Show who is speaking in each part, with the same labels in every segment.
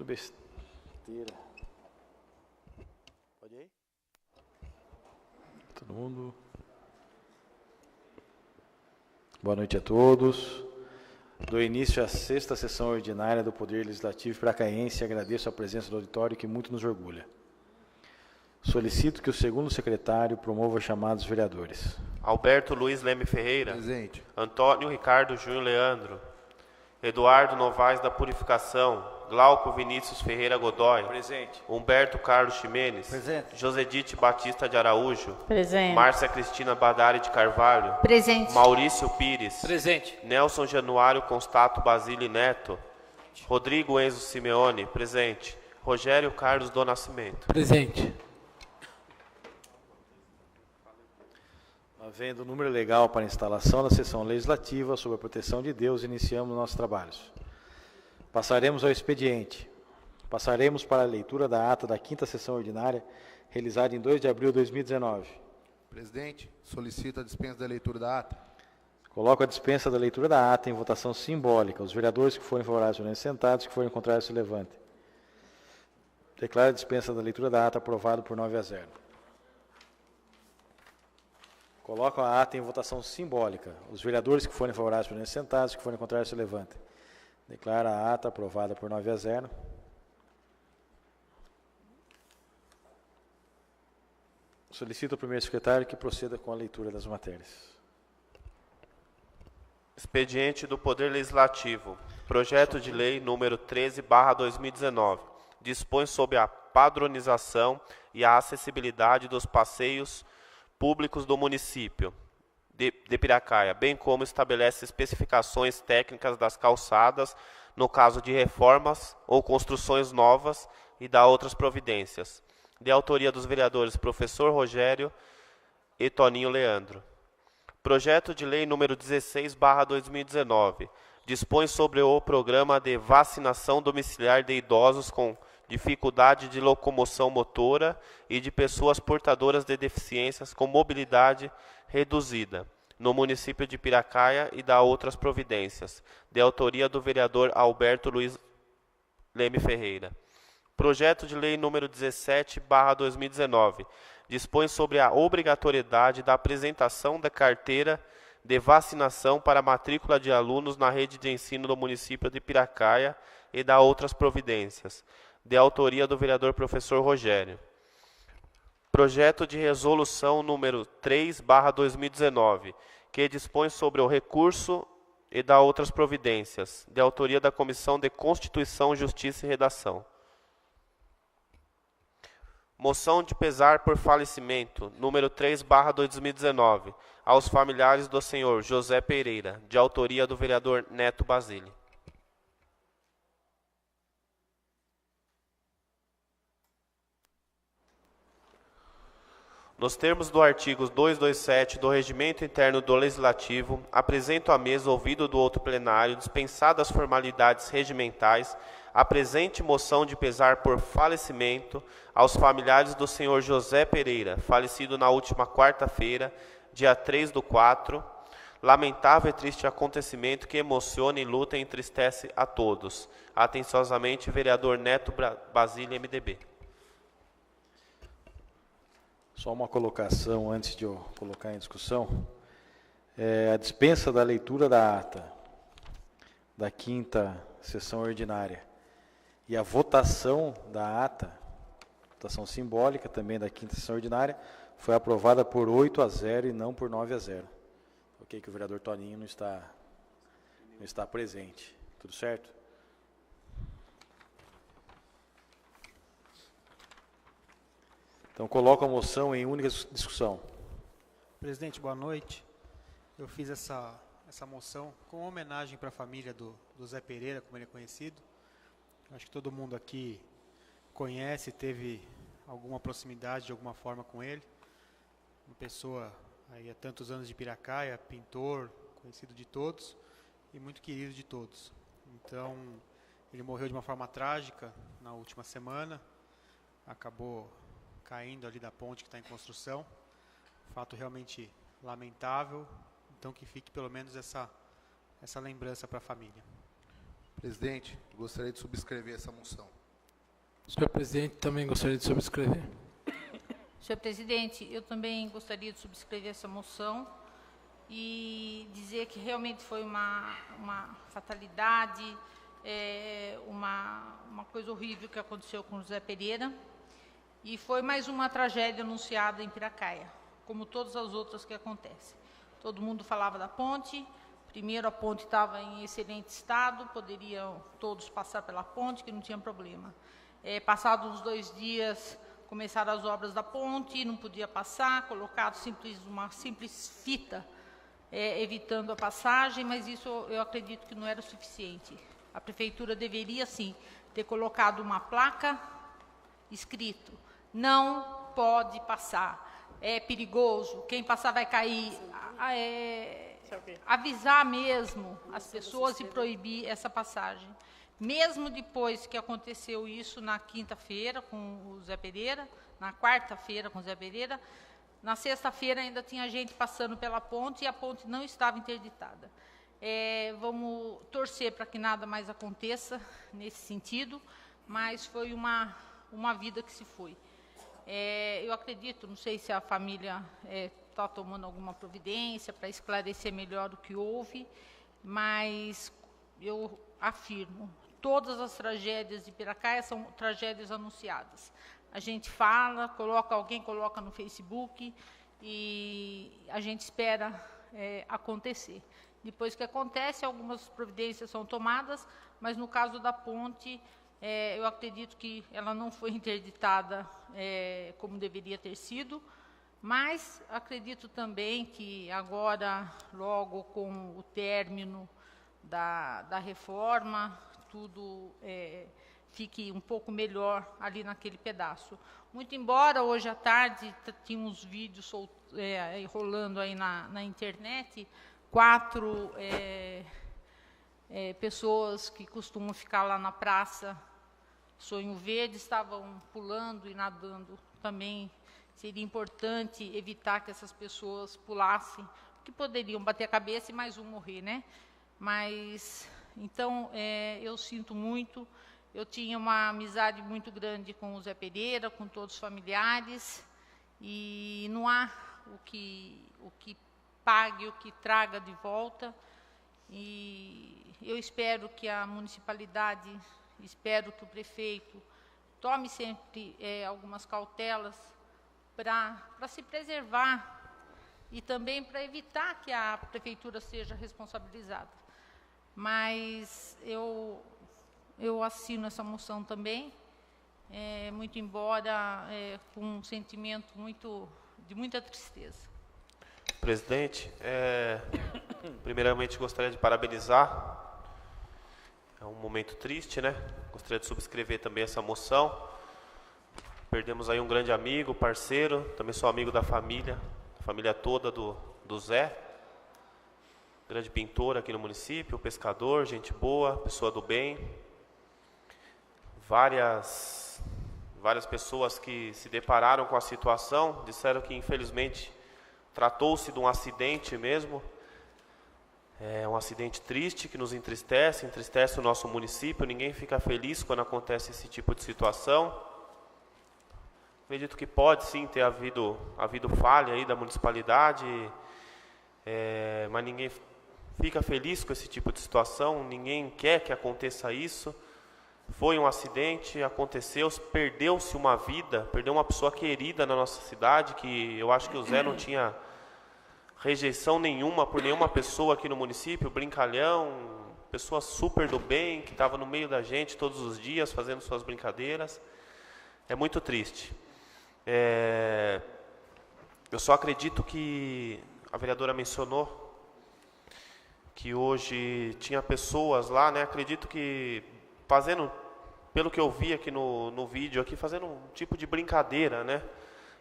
Speaker 1: besteira. Pode ir? Todo mundo. Boa noite a todos. Dou início à 6ª sessão ordinária do Poder Legislativo Piracaense e agradeço a presença do auditório que muito nos orgulha. Solicito que o segundo secretário promova a chamada dos vereadores.
Speaker 2: Alberto Luiz Leme Ferreira.
Speaker 3: Presente.
Speaker 2: Antônio Ricardo Júnior Leandro. Eduardo Novaes da Purificação. Glauco Vinícius Ferreira Godoy.
Speaker 1: Presente.
Speaker 2: Humberto Carlos Ximenes.
Speaker 1: Presente.
Speaker 2: Josedite Batista de Araújo.
Speaker 4: Presente.
Speaker 2: Márcia Cristina Badari de Carvalho.
Speaker 4: Presente.
Speaker 2: Maurício Pires.
Speaker 1: Presente.
Speaker 2: Nelson Januário Constato Basile Neto. Rodrigo Enzo Simeone. Presente. Rogério Carlos do Nascimento.
Speaker 5: Presente.
Speaker 1: Havendo o número legal para instalação da sessão legislativa, sob a proteção de Deus, iniciamos nossos trabalhos. Passaremos ao expediente. Passaremos para a leitura da ata da 5ª sessão ordinária, realizada em 2 de abril de 2019.
Speaker 3: Presidente, solicito a dispensa da leitura da ata.
Speaker 1: Coloco a dispensa da leitura da ata em votação simbólica. Os vereadores que forem favoráveis permaneçam sentados, que forem contrários se levantem. Declaro a dispensa da leitura da ata aprovado por 9-0. Coloco a ata em votação simbólica. Os vereadores que forem favoráveis permaneçam sentados, que forem contrários se levantem. Declaro a ata aprovada por 9-0. Solicito ao primeiro secretário que proceda com a leitura das matérias.
Speaker 2: Expediente do Poder Legislativo. Projeto de Lei número 13/2019. Dispõe sobre a padronização e a acessibilidade dos passeios públicos do município de Piracaia, bem como estabelece especificações técnicas das calçadas, no caso de reformas ou construções novas, e dá outras providências. De autoria dos vereadores Professor Rogério e Toninho Leandro. Projeto de Lei número 16/2019. Dispõe sobre o programa de vacinação domiciliar de idosos com dificuldade de locomoção motora e de pessoas portadoras de deficiências com mobilidade reduzida, no município de Piracaia, e dá outras providências, de autoria do vereador Alberto Luiz Leme Ferreira. Projeto de Lei número 17/2019. Dispõe sobre a obrigatoriedade da apresentação da carteira de vacinação para a matrícula de alunos na rede de ensino do município de Piracaia, e dá outras providências, de autoria do vereador Professor Rogério. Projeto de Resolução número 3/2019, que dispõe sobre o recurso e dá outras providências, de autoria da Comissão de Constituição, Justiça e Redação. Moção de pesar por falecimento, número 3/2019, aos familiares do senhor José Pereira, de autoria do vereador Neto Basile. Nos termos do artigo 227 do Regimento Interno do Legislativo, apresento à mesa, ouvido do outro plenário, dispensadas as formalidades regimentais, a presente moção de pesar por falecimento aos familiares do senhor José Pereira, falecido na última quarta-feira, dia 3/4, lamentável e triste acontecimento que emociona, enluta e entristece a todos. Atenciosamente, vereador Neto Basile, MDB.
Speaker 1: Só uma colocação antes de eu colocar em discussão. A dispensa da leitura da ata da 5ª sessão ordinária e a votação da ata, votação simbólica também da 5ª sessão ordinária, foi aprovada por 8-0 e não por 9-0. Ok, que o vereador Toninho não está presente. Tudo certo? Então, coloco a moção em única discussão.
Speaker 5: Presidente, boa noite. Eu fiz essa moção com homenagem para a família do Zé Pereira, como ele é conhecido. Acho que todo mundo aqui conhece, teve alguma proximidade de alguma forma com ele. Uma pessoa aí há tantos anos de Piracaia, pintor, conhecido de todos e muito querido de todos. Então, ele morreu de uma forma trágica na última semana, acabou caindo ali da ponte que está em construção. Fato realmente lamentável, então que fique pelo menos essa lembrança para a família.
Speaker 3: Presidente, gostaria de subscrever essa moção.
Speaker 4: Senhor presidente, também gostaria de subscrever.
Speaker 6: Senhor presidente, eu também gostaria de subscrever essa moção e dizer que realmente foi uma fatalidade, uma coisa horrível que aconteceu com o José Pereira, e foi mais uma tragédia anunciada em Piracaia, como todas as outras que acontecem. Todo mundo falava da ponte. Primeiro, a ponte estava em excelente estado, poderiam todos passar pela ponte, que não tinha problema. Passados uns 2 dias, começaram as obras da ponte, não podia passar, colocaram uma simples fita, evitando a passagem, mas isso eu acredito que não era suficiente. A prefeitura deveria, sim, ter colocado uma placa escrito: não pode passar, é perigoso, quem passar vai cair. Avisar mesmo as pessoas e proibir essa passagem. Mesmo depois que aconteceu isso na quinta-feira com o Zé Pereira, na quarta-feira com o Zé Pereira, na sexta-feira ainda tinha gente passando pela ponte e a ponte não estava interditada. Vamos torcer para que nada mais aconteça nesse sentido, mas foi uma vida que se foi. Eu acredito, não sei se a família está tomando alguma providência para esclarecer melhor o que houve, mas eu afirmo, todas as tragédias de Piracaia são tragédias anunciadas. A gente fala, alguém coloca no Facebook e a gente espera acontecer. Depois que acontece, algumas providências são tomadas, mas no caso da ponte, eu acredito que ela não foi interditada como deveria ter sido, mas acredito também que agora, logo com o término da reforma, tudo fique um pouco melhor ali naquele pedaço. Muito embora hoje à tarde tinha uns vídeos rolando aí na internet, 4 pessoas que costumam ficar lá na praça Sonho Verde estavam pulando e nadando. Também seria importante evitar que essas pessoas pulassem, que poderiam bater a cabeça e mais um morrer, né? Mas, então, eu sinto muito. Eu tinha uma amizade muito grande com o Zé Pereira, com todos os familiares, e não há o que pague, o que traga de volta. E eu espero que a municipalidade, espero que o prefeito tome sempre algumas cautelas para se preservar e também para evitar que a prefeitura seja responsabilizada. Mas eu assino essa moção também, muito embora com um sentimento de muita tristeza.
Speaker 2: Presidente, primeiramente gostaria de parabenizar. É um momento triste, né? Gostaria de subscrever também essa moção. Perdemos aí um grande amigo, parceiro, também sou amigo da família toda do Zé. Grande pintor aqui no município, pescador, gente boa, pessoa do bem. Várias pessoas que se depararam com a situação disseram que, infelizmente, tratou-se de um acidente mesmo. É um acidente triste que nos entristece o nosso município. Ninguém fica feliz quando acontece esse tipo de situação. Acredito que pode sim ter havido falha aí da municipalidade, mas ninguém fica feliz com esse tipo de situação, ninguém quer que aconteça isso. Foi um acidente, aconteceu, perdeu-se uma vida, perdeu uma pessoa querida na nossa cidade, que eu acho que o Zé não tinha rejeição nenhuma por nenhuma pessoa aqui no município, brincalhão, pessoa super do bem, que estava no meio da gente todos os dias, fazendo suas brincadeiras. É muito triste. Eu só acredito que a vereadora mencionou que hoje tinha pessoas lá, né? Acredito que fazendo, pelo que eu vi aqui no vídeo, aqui, fazendo um tipo de brincadeira, né?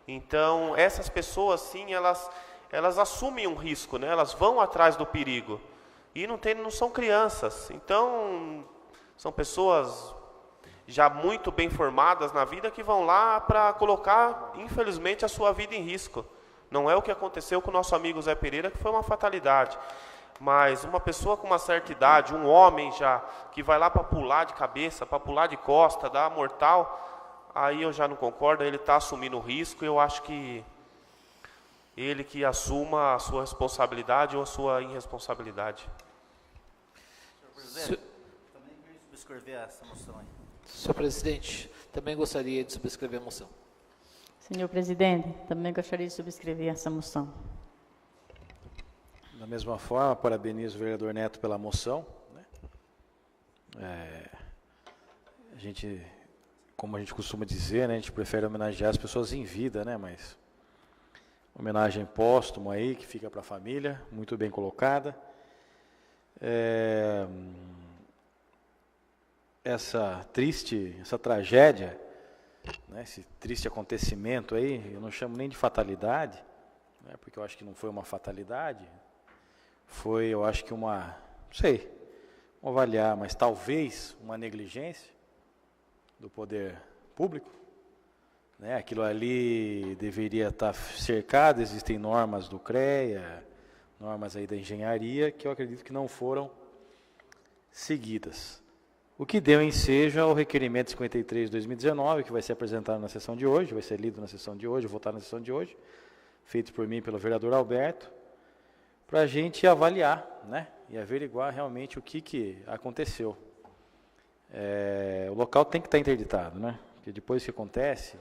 Speaker 2: Então, essas pessoas, sim, elas assumem um risco, né? Elas vão atrás do perigo. E não são crianças. Então, são pessoas já muito bem formadas na vida que vão lá para colocar, infelizmente, a sua vida em risco. Não é o que aconteceu com o nosso amigo Zé Pereira, que foi uma fatalidade. Mas uma pessoa com uma certa idade, um homem já, que vai lá para pular de cabeça, para pular de costa, dar mortal, aí eu já não concordo, ele está assumindo o risco, eu acho que ele que assuma a sua responsabilidade ou a sua irresponsabilidade.
Speaker 7: Senhor presidente, também queria subscrever essa moção aí.
Speaker 4: Senhor presidente, também gostaria de subscrever a moção.
Speaker 8: Senhor presidente, também gostaria de subscrever essa moção.
Speaker 1: Da mesma forma, parabenizo o vereador Neto pela moção, né? A gente, como a gente costuma dizer, né, a gente prefere homenagear as pessoas em vida, né, mas homenagem póstuma aí, que fica para a família, muito bem colocada. Essa tragédia, né, esse triste acontecimento aí, eu não chamo nem de fatalidade, né, porque eu acho que não foi uma fatalidade, foi, eu acho que não sei, vamos avaliar, mas talvez uma negligência do poder público, né? Aquilo ali deveria estar cercado, existem normas do CREA, normas aí da engenharia, que eu acredito que não foram seguidas. O que deu ensejo ao requerimento 53 de 2019, que vai ser apresentado na sessão de hoje, vai ser lido na sessão de hoje, votado na sessão de hoje, feito por mim e pelo vereador Alberto, para a gente avaliar, né, e averiguar realmente o que aconteceu. O local tem que estar interditado, né, porque depois que acontece,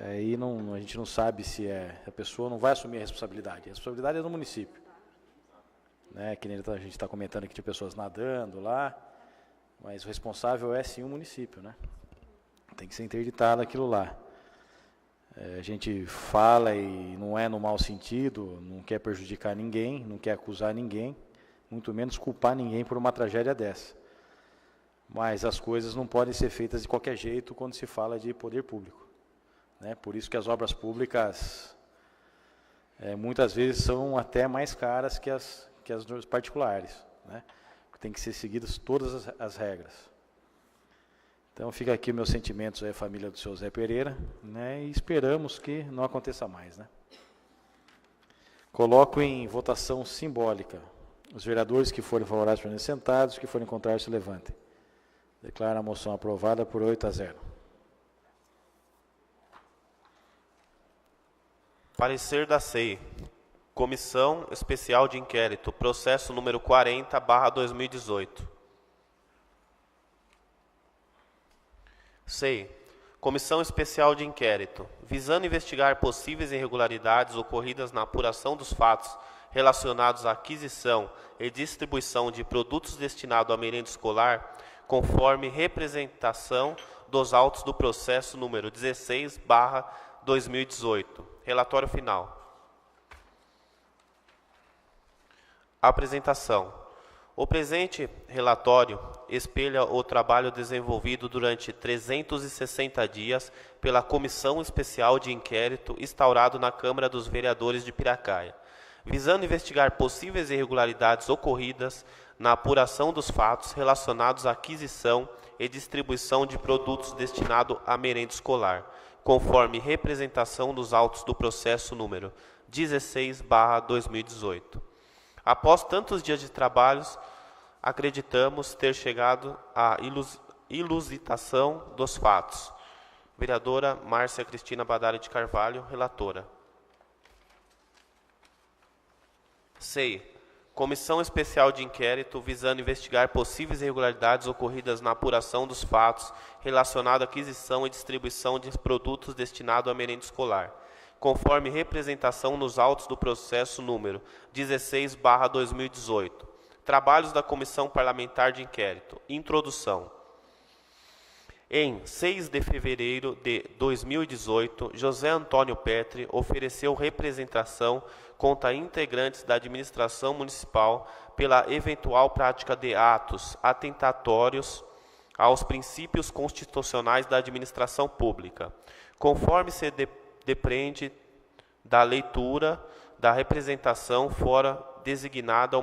Speaker 1: aí a gente não sabe se a pessoa não vai assumir a responsabilidade é do município. Né, que nem a gente está comentando que tinha pessoas nadando lá, mas o responsável é sim o município, né, tem que ser interditado aquilo lá. A gente fala e não é no mau sentido, não quer prejudicar ninguém, não quer acusar ninguém, muito menos culpar ninguém por uma tragédia dessa. Mas as coisas não podem ser feitas de qualquer jeito quando se fala de poder público, né? Por isso que as obras públicas muitas vezes são até mais caras que as particulares, né? Tem que ser seguidas todas as regras. Então fica aqui meus sentimentos à família do seu Zé Pereira, né, e esperamos que não aconteça mais, né. Coloco em votação simbólica. Os vereadores que forem favoráveis permaneçam sentados, que forem contrários se levantem. Declaro a moção aprovada por 8-0.
Speaker 2: Parecer da SEI. Comissão Especial de Inquérito, processo número 40/2018. SEI. Comissão Especial de Inquérito, visando investigar possíveis irregularidades ocorridas na apuração dos fatos relacionados à aquisição e distribuição de produtos destinados à merenda escolar, conforme representação dos autos do processo número 16/2018. Relatório final. Apresentação. O presente relatório espelha o trabalho desenvolvido durante 360 dias pela Comissão Especial de Inquérito instaurado na Câmara dos Vereadores de Piracaia, visando investigar possíveis irregularidades ocorridas na apuração dos fatos relacionados à aquisição e distribuição de produtos destinados à merenda escolar, conforme representação dos autos do processo número 16/2018. Após tantos dias de trabalhos, acreditamos ter chegado à ilusitação dos fatos. Vereadora Márcia Cristina Badari de Carvalho, relatora. SEI. Comissão Especial de Inquérito visando investigar possíveis irregularidades ocorridas na apuração dos fatos relacionados à aquisição e distribuição de produtos destinados à merenda escolar, conforme representação nos autos do processo número 16/2018. Trabalhos da Comissão Parlamentar de Inquérito. Introdução. Em 6 de fevereiro de 2018, José Antônio Petri ofereceu representação contra integrantes da administração municipal pela eventual prática de atos atentatórios aos princípios constitucionais da administração pública, conforme se depreende da leitura da representação foram designada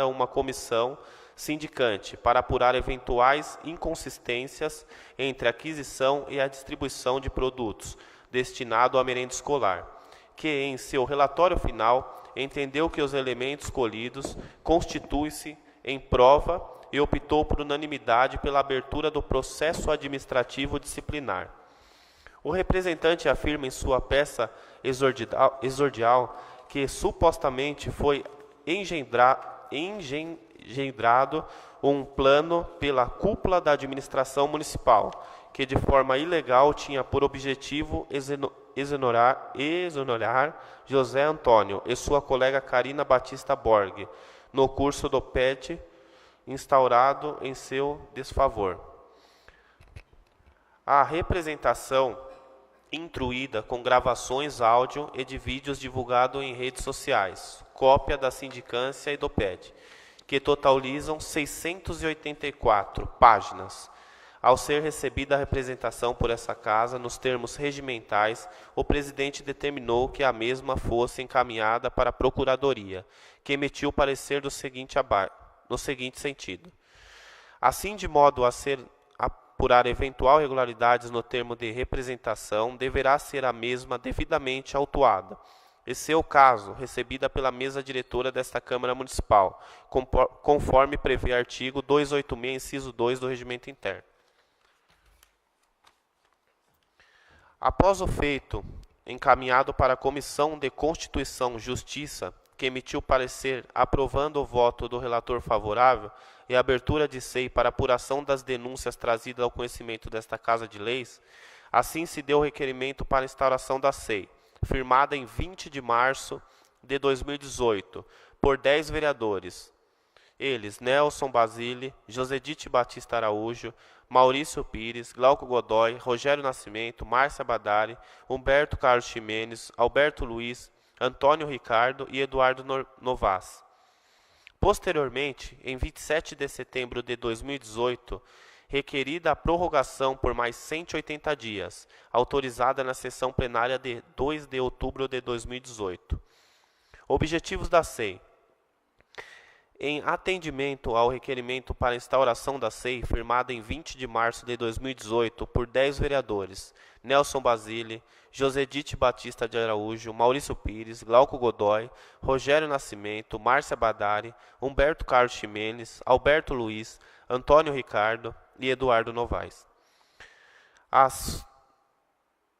Speaker 2: uma comissão sindicante para apurar eventuais inconsistências entre a aquisição e a distribuição de produtos destinados à merenda escolar, que em seu relatório final entendeu que os elementos colhidos constituem-se em prova e optou por unanimidade pela abertura do processo administrativo disciplinar. O representante afirma em sua peça exordial que supostamente foi engendrado um plano pela cúpula da administração municipal, que de forma ilegal tinha por objetivo exonerar José Antônio e sua colega Carina Batista Borg, no curso do PET instaurado em seu desfavor. A representação intruída com gravações áudio e de vídeos divulgado em redes sociais, cópia da sindicância e do PET, que totalizam 684 páginas. Ao ser recebida a representação por essa casa, nos termos regimentais, o presidente determinou que a mesma fosse encaminhada para a Procuradoria, que emitiu parecer no seguinte sentido. Assim, de modo a ser apurar eventual irregularidades no termo de representação, deverá ser a mesma devidamente autuada, e seu caso, recebida pela mesa diretora desta Câmara Municipal, conforme prevê artigo 286, inciso 2 do Regimento Interno. Após o feito, encaminhado para a Comissão de Constituição e Justiça, que emitiu parecer aprovando o voto do relator favorável e a abertura de SEI para apuração das denúncias trazidas ao conhecimento desta Casa de Leis, assim se deu o requerimento para instauração da SEI, firmada em 20 de março de 2018, por 10 vereadores. Eles, Nelson Basile, Josedite Batista Araújo, Maurício Pires, Glauco Godoy, Rogério Nascimento, Márcia Badari, Humberto Carlos Ximenes, Alberto Luiz, Antônio Ricardo e Eduardo Novas. Posteriormente, em 27 de setembro de 2018, requerida a prorrogação por mais 180 dias, autorizada na sessão plenária de 2 de outubro de 2018. Objetivos da SEI. Em atendimento ao requerimento para instauração da SEI, firmada em 20 de março de 2018 por 10 vereadores, Nelson Basile, Josedite Batista de Araújo, Maurício Pires, Glauco Godoy, Rogério Nascimento, Márcia Badari, Humberto Carlos Ximenes, Alberto Luiz, Antônio Ricardo e Eduardo Novaes. As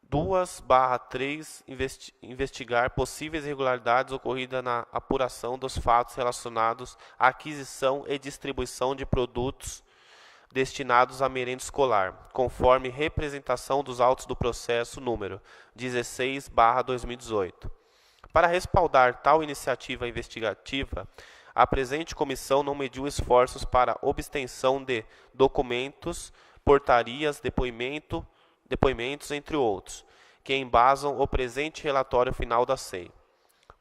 Speaker 2: 2/3 investigar possíveis irregularidades ocorridas na apuração dos fatos relacionados à aquisição e distribuição de produtos destinados à merenda escolar, conforme representação dos autos do processo número 16/2018. Para respaldar tal iniciativa investigativa, a presente comissão não mediu esforços para obtenção de documentos, portarias, depoimentos, entre outros, que embasam o presente relatório final da SEI.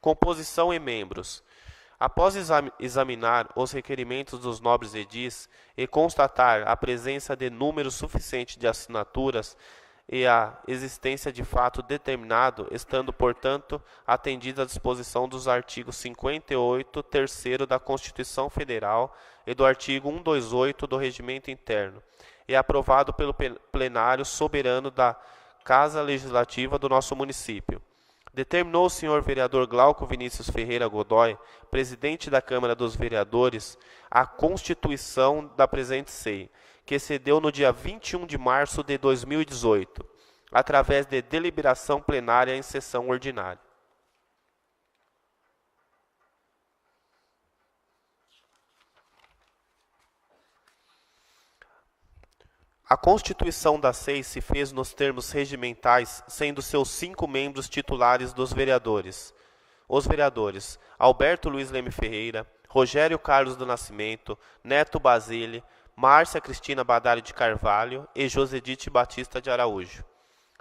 Speaker 2: Composição e membros. Após examinar os requerimentos dos nobres edis e constatar a presença de número suficiente de assinaturas e a existência de fato determinado, estando, portanto, atendida a disposição dos artigos 58, terceiro da Constituição Federal e do artigo 128 do Regimento Interno, e aprovado pelo plenário soberano da Casa Legislativa do nosso município. Determinou o senhor vereador Glauco Vinícius Ferreira Godoy, presidente da Câmara dos Vereadores, a constituição da presente SEI, que cedeu no dia 21 de março de 2018, através de deliberação plenária em sessão ordinária. A constituição da SEI se fez nos termos regimentais, sendo seus 5 membros titulares dos vereadores. Os vereadores Alberto Luiz Leme Ferreira, Rogério Carlos do Nascimento, Neto Basile, Márcia Cristina Badari de Carvalho e Josedite Batista de Araújo.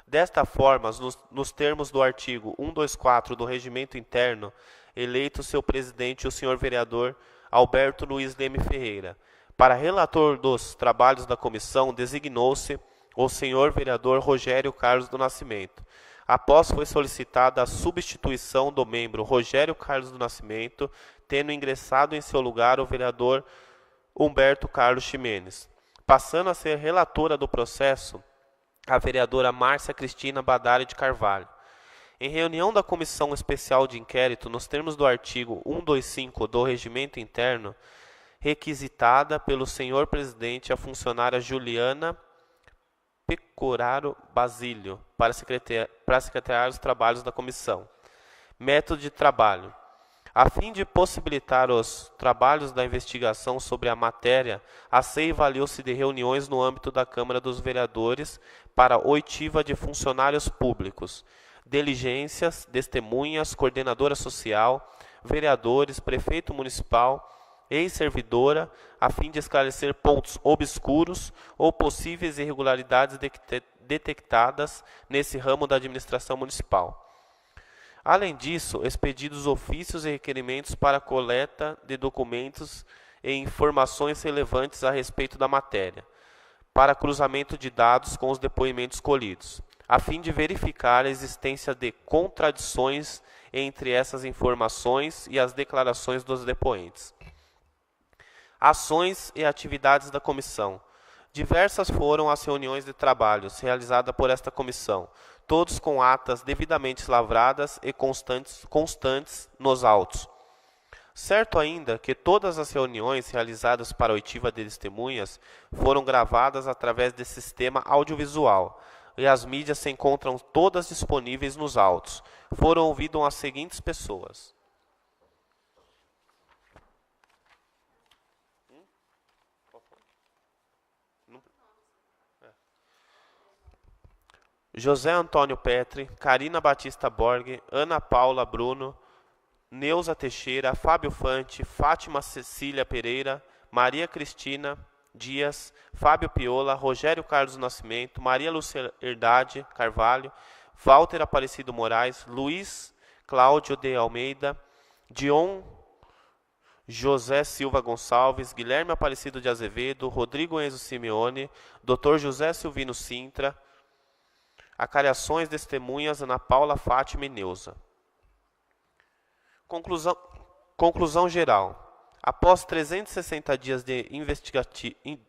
Speaker 2: Desta forma, nos termos do artigo 124 do Regimento Interno, eleito seu presidente o senhor vereador Alberto Luiz Leme Ferreira. Para relator dos trabalhos da comissão, designou-se o senhor vereador Rogério Carlos do Nascimento. Após foi solicitada a substituição do membro Rogério Carlos do Nascimento, tendo ingressado em seu lugar o vereador Humberto Carlos Ximenes. Passando a ser relatora do processo, a vereadora Márcia Cristina Badari de Carvalho. Em reunião da Comissão Especial de Inquérito, nos termos do artigo 125 do Regimento Interno, requisitada pelo senhor presidente a funcionária Juliana Pecoraro Basílio para secretariar os trabalhos da comissão. Método de trabalho. A fim de possibilitar os trabalhos da investigação sobre a matéria, a CEI valeu-se de reuniões no âmbito da Câmara dos Vereadores para oitiva de funcionários públicos, diligências, testemunhas, coordenadora social, vereadores, prefeito municipal, ex-servidora, a fim de esclarecer pontos obscuros ou possíveis irregularidades detectadas nesse ramo da administração municipal. Além disso, expedidos ofícios e requerimentos para coleta de documentos e informações relevantes a respeito da matéria, para cruzamento de dados com os depoimentos colhidos, a fim de verificar a existência de contradições entre essas informações e as declarações dos depoentes. Ações e atividades da comissão. Diversas foram as reuniões de trabalhos realizadas por esta comissão, todos com atas devidamente lavradas e constantes nos autos. Certo ainda que todas as reuniões realizadas para a oitiva de testemunhas foram gravadas através de sistema audiovisual, e as mídias se encontram todas disponíveis nos autos. Foram ouvidas as seguintes pessoas: José Antônio Petri, Carina Batista Borg, Ana Paula Bruno, Neuza Teixeira, Fábio Fante, Fátima Cecília Pereira, Maria Cristina Dias, Fábio Piola, Rogério Carlos Nascimento, Maria Lúcia Herdade Carvalho, Walter Aparecido Moraes, Luiz Cláudio de Almeida, Dion José Silva Gonçalves, Guilherme Aparecido de Azevedo, Rodrigo Enzo Simeone, Dr. José Silvino Sintra, acariações, testemunhas, Ana Paula, Fátima e Neuza. Conclusão geral. Após 360 dias de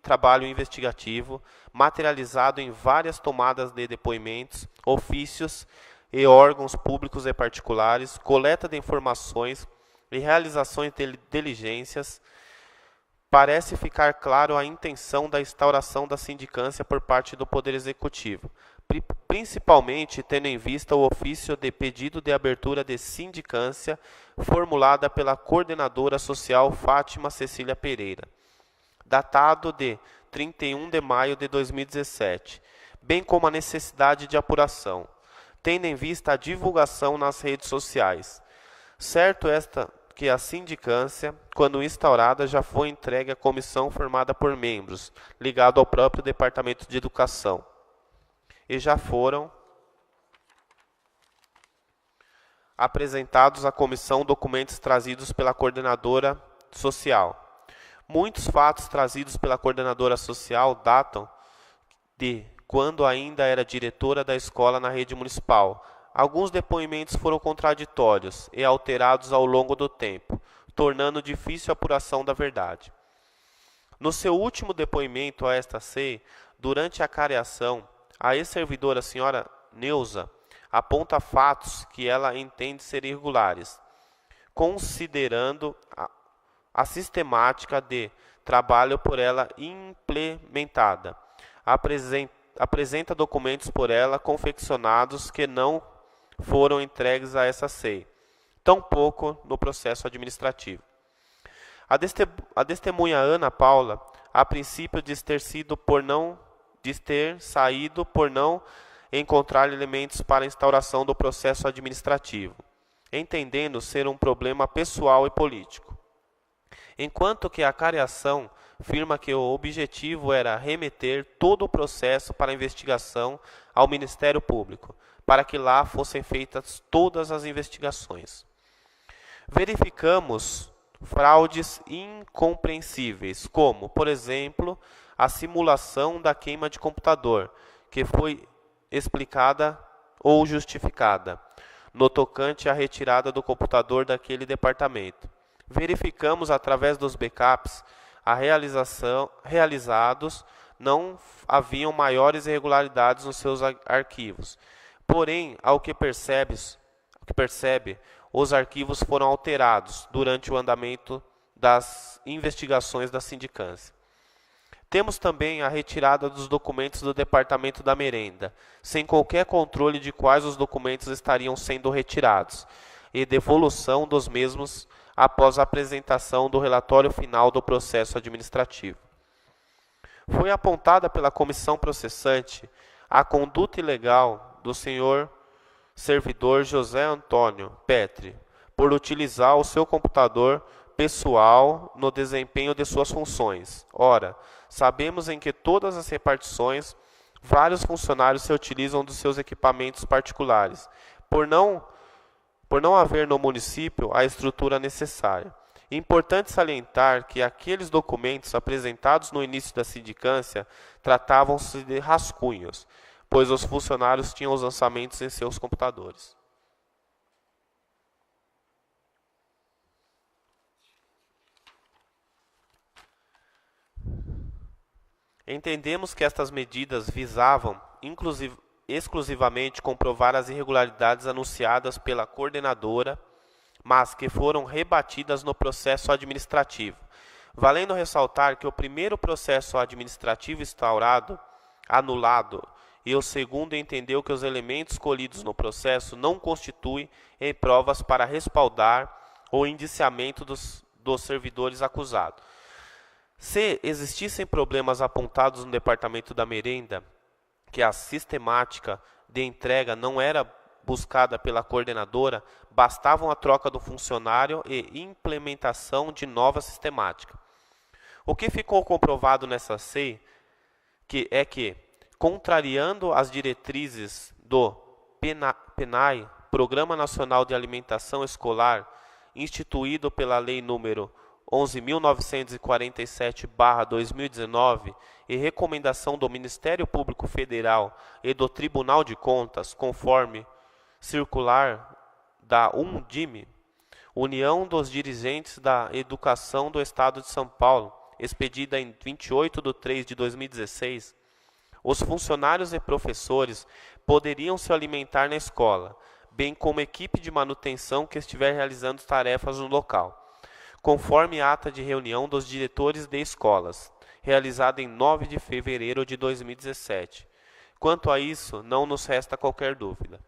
Speaker 2: trabalho investigativo, materializado em várias tomadas de depoimentos, ofícios e órgãos públicos e particulares, coleta de informações e realizações de diligências, parece ficar claro a intenção da instauração da sindicância por parte do Poder Executivo, principalmente tendo em vista o ofício de pedido de abertura de sindicância formulada pela coordenadora social Fátima Cecília Pereira, datado de 31 de maio de 2017, bem como a necessidade de apuração, tendo em vista a divulgação nas redes sociais. Certo que a sindicância, quando instaurada, já foi entregue à comissão formada por membros, ligado ao próprio Departamento de Educação, e já foram apresentados à comissão documentos trazidos pela coordenadora social. Muitos fatos trazidos pela coordenadora social datam de quando ainda era diretora da escola na rede municipal. Alguns depoimentos foram contraditórios e alterados ao longo do tempo, tornando difícil a apuração da verdade. No seu último depoimento a esta CEI, durante a careação, a ex-servidora senhora Neuza aponta fatos que ela entende ser irregulares, considerando a sistemática de trabalho por ela implementada. Apresenta documentos por ela confeccionados que não foram entregues a essa CEI, tampouco no processo administrativo. A testemunha Ana Paula, a princípio diz ter saído por não encontrar elementos para a instauração do processo administrativo, entendendo ser um problema pessoal e político. Enquanto que a careação afirma que o objetivo era remeter todo o processo para investigação ao Ministério Público, para que lá fossem feitas todas as investigações. Verificamos fraudes incompreensíveis, como, por exemplo, a simulação da queima de computador, que foi explicada ou justificada, no tocante à retirada do computador daquele departamento. Verificamos, através dos backups realizados, não haviam maiores irregularidades nos seus arquivos. Porém, ao que percebe, os arquivos foram alterados durante o andamento das investigações da sindicância. Temos também a retirada dos documentos do Departamento da Merenda, sem qualquer controle de quais os documentos estariam sendo retirados, e devolução dos mesmos após a apresentação do relatório final do processo administrativo. Foi apontada pela comissão processante a conduta ilegal do senhor servidor José Antônio Petri, por utilizar o seu computador pessoal no desempenho de suas funções. Ora, sabemos em que todas as repartições, vários funcionários se utilizam dos seus equipamentos particulares, por não haver no município a estrutura necessária. É importante salientar que aqueles documentos apresentados no início da sindicância tratavam-se de rascunhos, pois os funcionários tinham os lançamentos em seus computadores. Entendemos que estas medidas visavam, exclusivamente, comprovar as irregularidades anunciadas pela coordenadora, mas que foram rebatidas no processo administrativo. Valendo ressaltar que o primeiro processo administrativo instaurado, anulado, e o segundo entendeu que os elementos colhidos no processo não constituem provas para respaldar o indiciamento dos servidores acusados. Se existissem problemas apontados no Departamento da Merenda, que a sistemática de entrega não era buscada pela coordenadora, bastavam a troca do funcionário e implementação de nova sistemática. O que ficou comprovado nessa SEI é que, contrariando as diretrizes do PNAE, Programa Nacional de Alimentação Escolar, instituído pela Lei número 11.947/2019 e recomendação do Ministério Público Federal e do Tribunal de Contas, conforme circular da UNDIME, União dos Dirigentes da Educação do Estado de São Paulo, expedida em 28/3/2016, os funcionários e professores poderiam se alimentar na escola, bem como equipe de manutenção que estiver realizando tarefas no local, conforme ata de reunião dos diretores de escolas, realizada em 9 de fevereiro de 2017. Quanto a isso, não nos resta qualquer dúvida.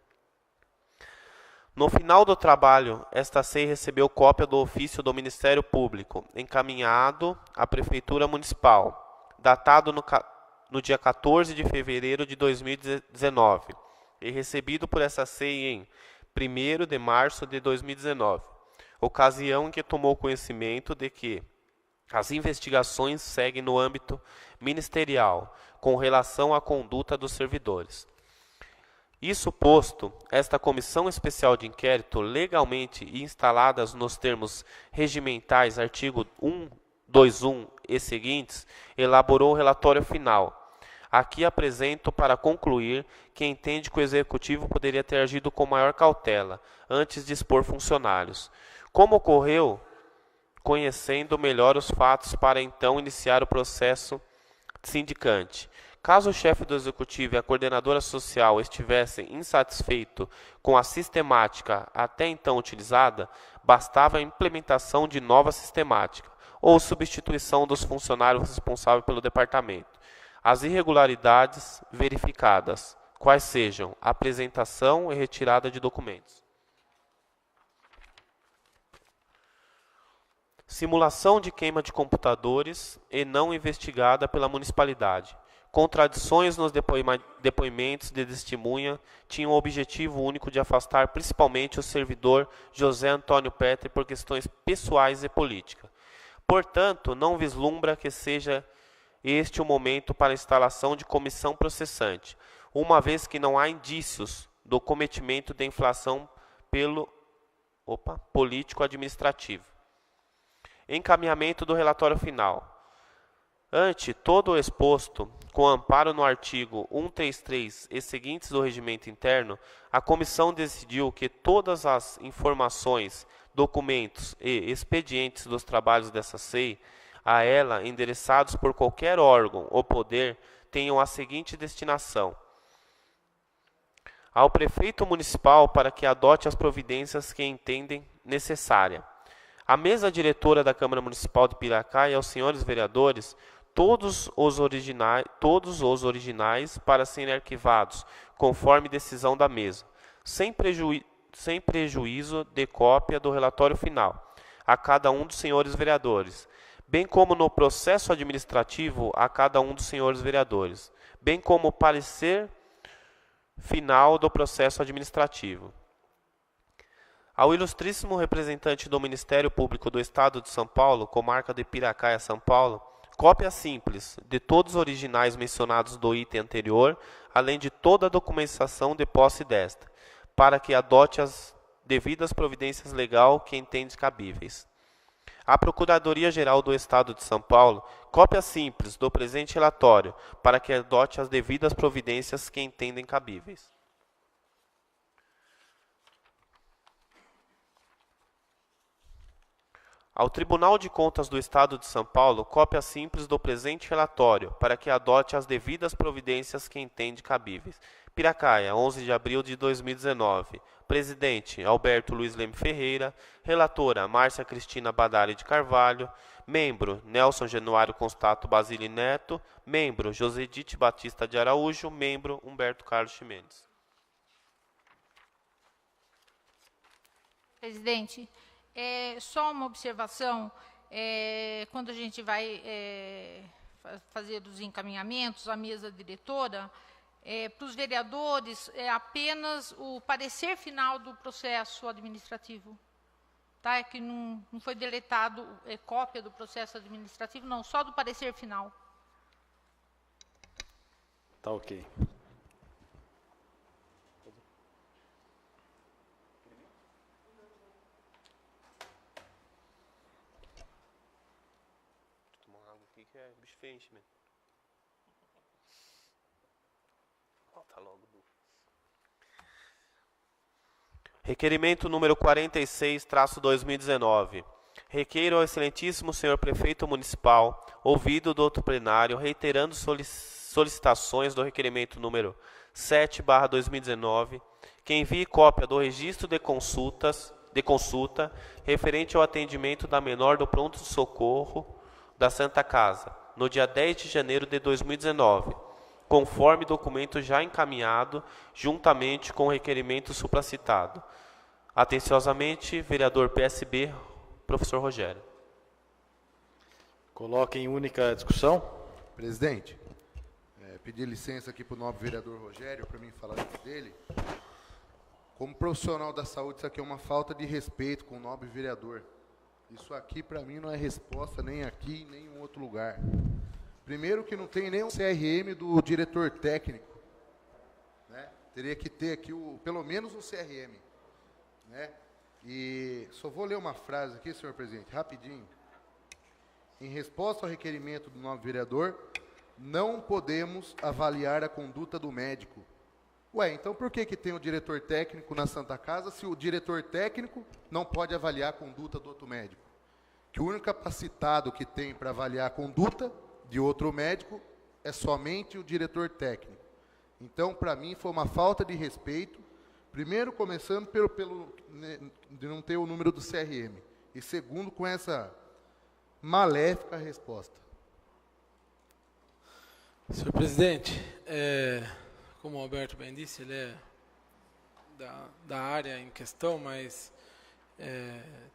Speaker 2: No final do trabalho, esta SEI recebeu cópia do ofício do Ministério Público, encaminhado à Prefeitura Municipal, datado no dia 14 de fevereiro de 2019, e recebido por essa SEI em 1º de março de 2019. Ocasião em que tomou conhecimento de que as investigações seguem no âmbito ministerial, com relação à conduta dos servidores. Isso posto, esta Comissão Especial de Inquérito, legalmente instaladas nos termos regimentais, artigo 121 e seguintes, elaborou o relatório final. Aqui apresento para concluir que entende que o Executivo poderia ter agido com maior cautela, antes de expor funcionários. Como ocorreu, conhecendo melhor os fatos para então iniciar o processo sindicante. Caso o chefe do Executivo e a coordenadora social estivessem insatisfeitos com a sistemática até então utilizada, bastava a implementação de nova sistemática ou substituição dos funcionários responsáveis pelo departamento. As irregularidades verificadas, quais sejam apresentação e retirada de documentos. Simulação de queima de computadores e não investigada pela municipalidade. Contradições nos depoimentos de testemunha tinham o objetivo único de afastar principalmente o servidor José Antônio Petri por questões pessoais e políticas. Portanto, não vislumbra que seja este o momento para a instalação de comissão processante, uma vez que não há indícios do cometimento de infração pelo político-administrativo. Encaminhamento do relatório final. Ante todo o exposto, com amparo no artigo 133 e seguintes do Regimento Interno, a comissão decidiu que todas as informações, documentos e expedientes dos trabalhos dessa SEI, a ela endereçados por qualquer órgão ou poder, tenham a seguinte destinação: ao prefeito municipal para que adote as providências que entendem necessária, A mesa diretora da Câmara Municipal de Piracaia e aos senhores vereadores, todos os originais para serem arquivados, conforme decisão da mesa, sem prejuízo de cópia do relatório final, a cada um dos senhores vereadores, bem como no processo administrativo a cada um dos senhores vereadores, bem como o parecer final do processo administrativo. Ao ilustríssimo representante do Ministério Público do Estado de São Paulo, comarca de Piracaia, São Paulo, cópia simples de todos os originais mencionados do item anterior, além de toda a documentação de posse desta, para que adote as devidas providências legais que entende cabíveis. A Procuradoria-Geral do Estado de São Paulo, cópia simples do presente relatório, para que adote as devidas providências que entendem cabíveis. Ao Tribunal de Contas do Estado de São Paulo, cópia simples do presente relatório, para que adote as devidas providências que entende cabíveis. Piracaia, 11 de abril de 2019. Presidente, Alberto Luiz Leme Ferreira. Relatora, Márcia Cristina Badari de Carvalho. Membro, Nelson Januário Constato Basile Neto. Membro, Josedite Batista de Araújo. Membro, Humberto Carlos Chimenez.
Speaker 6: Presidente, só uma observação, quando a gente vai fazer os encaminhamentos à mesa diretora, para os vereadores, apenas o parecer final do processo administrativo. Tá? É que não foi deletado cópia do processo administrativo, não, só do parecer final.
Speaker 1: Tá ok.
Speaker 2: Que é bicho feio, man. Volta logo. Requerimento número 46/2019. Requeiro ao excelentíssimo senhor prefeito municipal, ouvido do outro plenário, reiterando solicitações do requerimento número 7/2019, que envie cópia do registro de consulta referente ao atendimento da menor do pronto-socorro da Santa Casa, no dia 10 de janeiro de 2019, conforme documento já encaminhado, juntamente com o requerimento supracitado. Atenciosamente, vereador PSB, professor Rogério.
Speaker 1: Coloca em única discussão.
Speaker 3: Presidente, pedir licença aqui para o nobre vereador Rogério, para mim falar dele. Como profissional da saúde, isso aqui é uma falta de respeito com o nobre vereador. Isso aqui, para mim, não é resposta nem aqui, nem em outro lugar. Primeiro que não tem nem um CRM do diretor técnico. Né? Teria que ter aqui, pelo menos, um CRM. Né? E só vou ler uma frase aqui, senhor presidente, rapidinho. Em resposta ao requerimento do novo vereador, não podemos avaliar a conduta do médico. Ué, então por que tem o diretor técnico na Santa Casa se o diretor técnico não pode avaliar a conduta do outro médico? Que o único capacitado que tem para avaliar a conduta de outro médico é somente o diretor técnico. Então, para mim, foi uma falta de respeito, primeiro começando de não ter o número do CRM, e segundo, com essa maléfica resposta.
Speaker 9: Senhor presidente, como o Alberto bem disse, ele é da área em questão, mas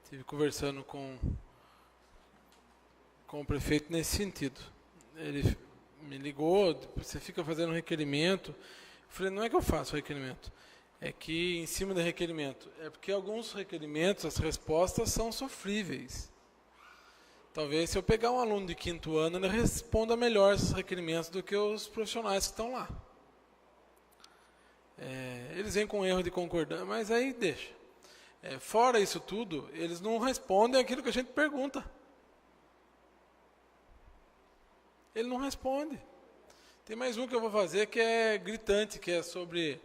Speaker 9: estive conversando com o prefeito nesse sentido. Ele me ligou, você fica fazendo um requerimento. Eu falei, não é que eu faço requerimento, é que em cima do requerimento, é porque alguns requerimentos, as respostas são sofríveis. Talvez se eu pegar um aluno de 5º ano, ele responda melhor esses requerimentos do que os profissionais que estão lá. Eles vêm com erro de concordância, mas aí deixa. Fora isso tudo, eles não respondem aquilo que a gente pergunta. Ele não responde. Tem mais um que eu vou fazer que é gritante, que é sobre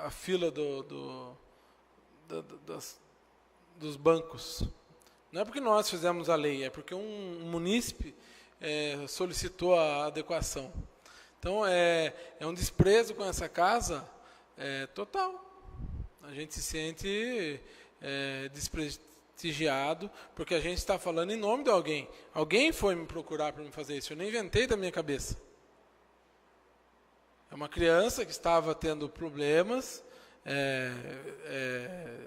Speaker 9: a fila dos bancos. Não é porque nós fizemos a lei, é porque um munícipe solicitou a adequação. Então, é um desprezo com essa casa total. A gente se sente litigiado, porque a gente está falando em nome de alguém. Alguém foi me procurar para me fazer isso, eu nem inventei da minha cabeça. É uma criança que estava tendo problemas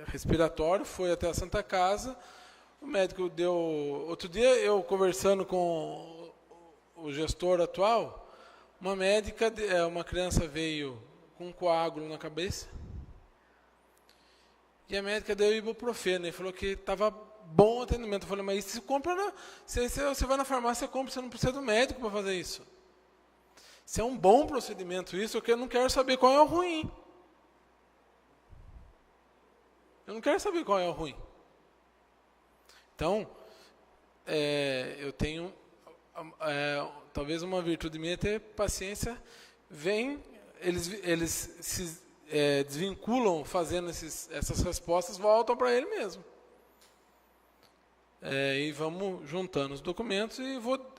Speaker 9: respiratórios, foi até a Santa Casa, o médico deu... Outro dia, eu conversando com o gestor atual, uma criança veio com um coágulo na cabeça, e a médica deu ibuprofeno, e falou que estava bom o atendimento. Eu falei, mas isso você vai na farmácia e compra, você não precisa do médico para fazer isso. Se é um bom procedimento isso, eu não quero saber qual é o ruim. Eu não quero saber qual é o ruim. Então, eu tenho, talvez uma virtude minha é ter paciência. Eles se desvinculam fazendo essas respostas, voltam para ele mesmo. E vamos juntando os documentos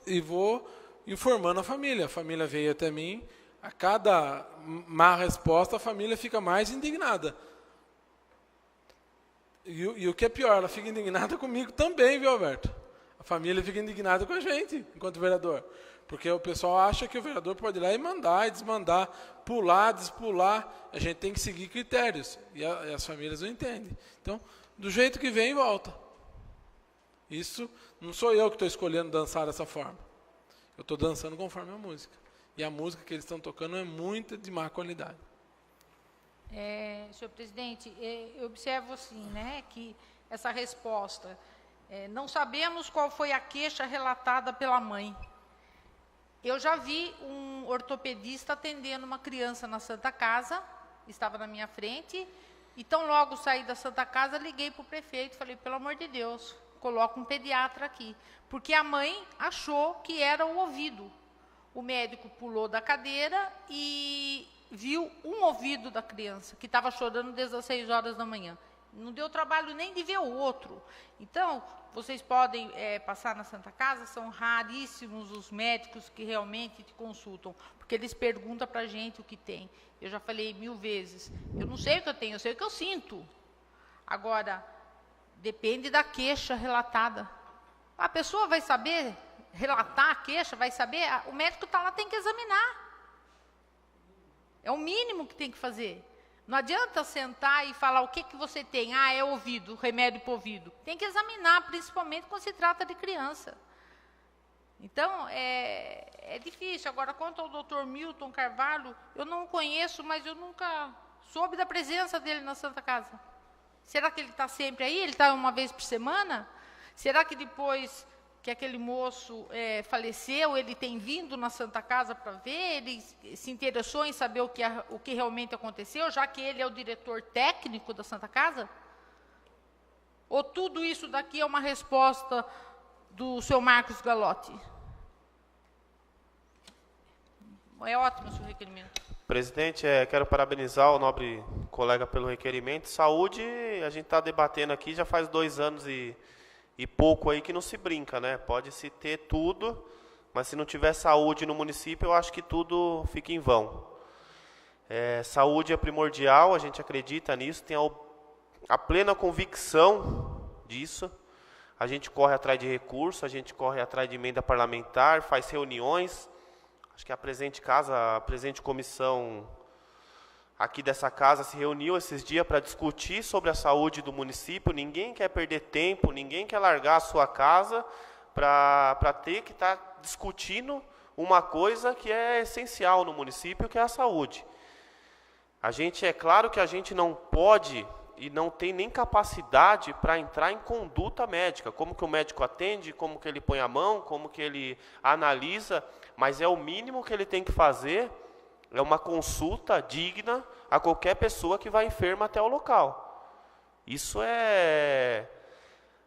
Speaker 9: e vou informando a família. A família veio até mim, a cada má resposta a família fica mais indignada. E o que é pior, ela fica indignada comigo também, viu, Alberto? A família fica indignada com a gente, enquanto vereador. Porque o pessoal acha que o vereador pode ir lá e mandar, e desmandar, pular, despular. A gente tem que seguir critérios. E as famílias não entendem. Então, do jeito que vem, volta. Isso não sou eu que estou escolhendo dançar dessa forma. Eu estou dançando conforme a música. E a música que eles estão tocando é muito de má qualidade.
Speaker 6: Senhor presidente, eu observo assim, né, que essa resposta, não sabemos qual foi a queixa relatada pela mãe. Eu já vi um ortopedista atendendo uma criança na Santa Casa, estava na minha frente, e tão logo saí da Santa Casa, liguei para o prefeito, falei, pelo amor de Deus, coloca um pediatra aqui, porque a mãe achou que era o ouvido. O médico pulou da cadeira e viu um ouvido da criança, que estava chorando desde as 6 horas da manhã. Não deu trabalho nem de ver o outro. Então, vocês podem passar na Santa Casa, são raríssimos os médicos que realmente te consultam, porque eles perguntam para a gente o que tem. Eu já falei 1000 vezes, eu não sei o que eu tenho, eu sei o que eu sinto. Agora, depende da queixa relatada. A pessoa vai saber relatar a queixa, vai saber, o médico está lá, tem que examinar. É o mínimo que tem que fazer. Não adianta sentar e falar o que você tem. É ouvido, remédio para ouvido. Tem que examinar, principalmente quando se trata de criança. Então, é difícil. Agora, quanto ao doutor Milton Carvalho, eu não conheço, mas eu nunca soube da presença dele na Santa Casa. Será que ele está sempre aí? Ele está uma vez por semana? Será que depois que aquele moço faleceu, ele tem vindo na Santa Casa para ver? Ele se interessou em saber o que realmente aconteceu, já que ele é o diretor técnico da Santa Casa? Ou tudo isso daqui é uma resposta do seu Marcos Galotti? É ótimo o seu requerimento.
Speaker 2: Presidente, quero parabenizar o nobre colega pelo requerimento. Saúde, a gente está debatendo aqui já faz 2 anos e pouco aí que não se brinca, né? Pode-se ter tudo, mas se não tiver saúde no município, eu acho que tudo fica em vão. Saúde é primordial, a gente acredita nisso, tem a plena convicção disso. A gente corre atrás de recursos, a gente corre atrás de emenda parlamentar, faz reuniões. Acho que a presente comissão aqui dessa casa se reuniu esses dias para discutir sobre a saúde do município. Ninguém quer perder tempo, ninguém quer largar a sua casa para ter que estar discutindo uma coisa que é essencial no município, que é a saúde. É claro que a gente não pode e não tem nem capacidade para entrar em conduta médica, como que o médico atende, como que ele põe a mão, como que ele analisa, mas é o mínimo que ele tem que fazer. É uma consulta digna a qualquer pessoa que vai enferma até o local. Isso é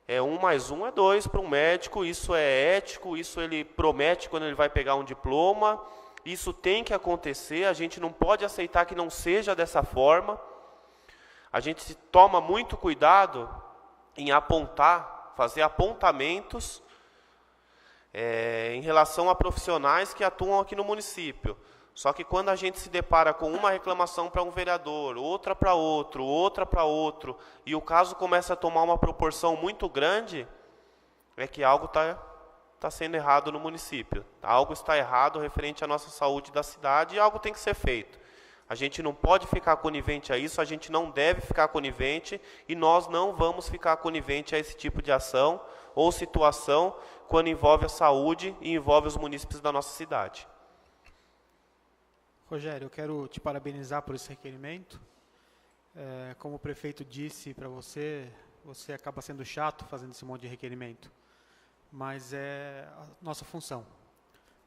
Speaker 2: 1 mais 1 é 2 para um médico, isso é ético, isso ele promete quando ele vai pegar um diploma, isso tem que acontecer, a gente não pode aceitar que não seja dessa forma. A gente toma muito cuidado em fazer apontamentos em relação a profissionais que atuam aqui no município. Só que quando a gente se depara com uma reclamação para um vereador, outra para outro, e o caso começa a tomar uma proporção muito grande, é que algo está sendo errado no município. Algo está errado referente à nossa saúde da cidade e algo tem que ser feito. A gente não pode ficar conivente a isso, a gente não deve ficar conivente e nós não vamos ficar conivente a esse tipo de ação ou situação quando envolve a saúde e envolve os munícipes da nossa cidade.
Speaker 5: Rogério, eu quero te parabenizar por esse requerimento. Como o prefeito disse para você, você acaba sendo chato fazendo esse monte de requerimento, mas é a nossa função.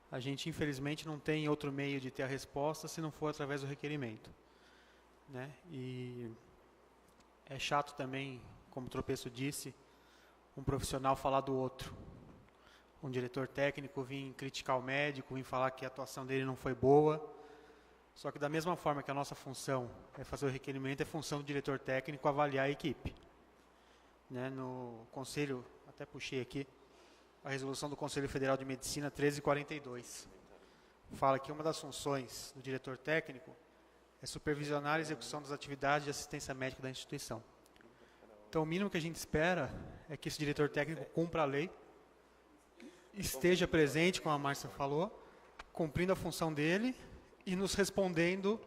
Speaker 5: A gente, infelizmente, não tem outro meio de ter a resposta se não for através do requerimento, né? E é chato também, como o Tropeço disse, um profissional falar do outro. Um diretor técnico vir criticar o médico, vir falar que a atuação dele não foi boa. Só que da mesma forma que a nossa função é fazer o requerimento, é função do diretor técnico avaliar a equipe. Né? No Conselho, até puxei aqui, a resolução do Conselho Federal de Medicina 1342. Fala que uma das funções do diretor técnico é supervisionar a execução das atividades de assistência médica da instituição. Então, o mínimo que a gente espera é que esse diretor técnico cumpra a lei, esteja presente, como a Márcia falou, cumprindo a função dele e nos respondendo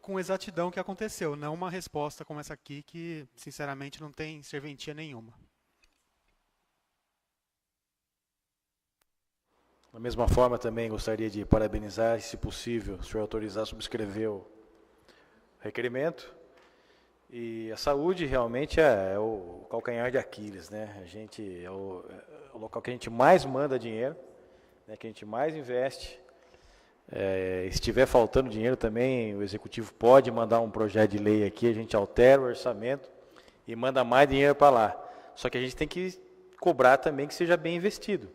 Speaker 5: com exatidão o que aconteceu, não uma resposta como essa aqui que, sinceramente, não tem serventia nenhuma.
Speaker 1: Da mesma forma, também gostaria de parabenizar, e, se possível, se o senhor autorizar, subscrever o requerimento. E a saúde realmente é o calcanhar de Aquiles, né? A gente é o local que a gente mais manda dinheiro, né? Que a gente mais investe. Se estiver faltando dinheiro também, o executivo pode mandar um projeto de lei aqui, a gente altera o orçamento e manda mais dinheiro para lá. Só que a gente tem que cobrar também que seja bem investido.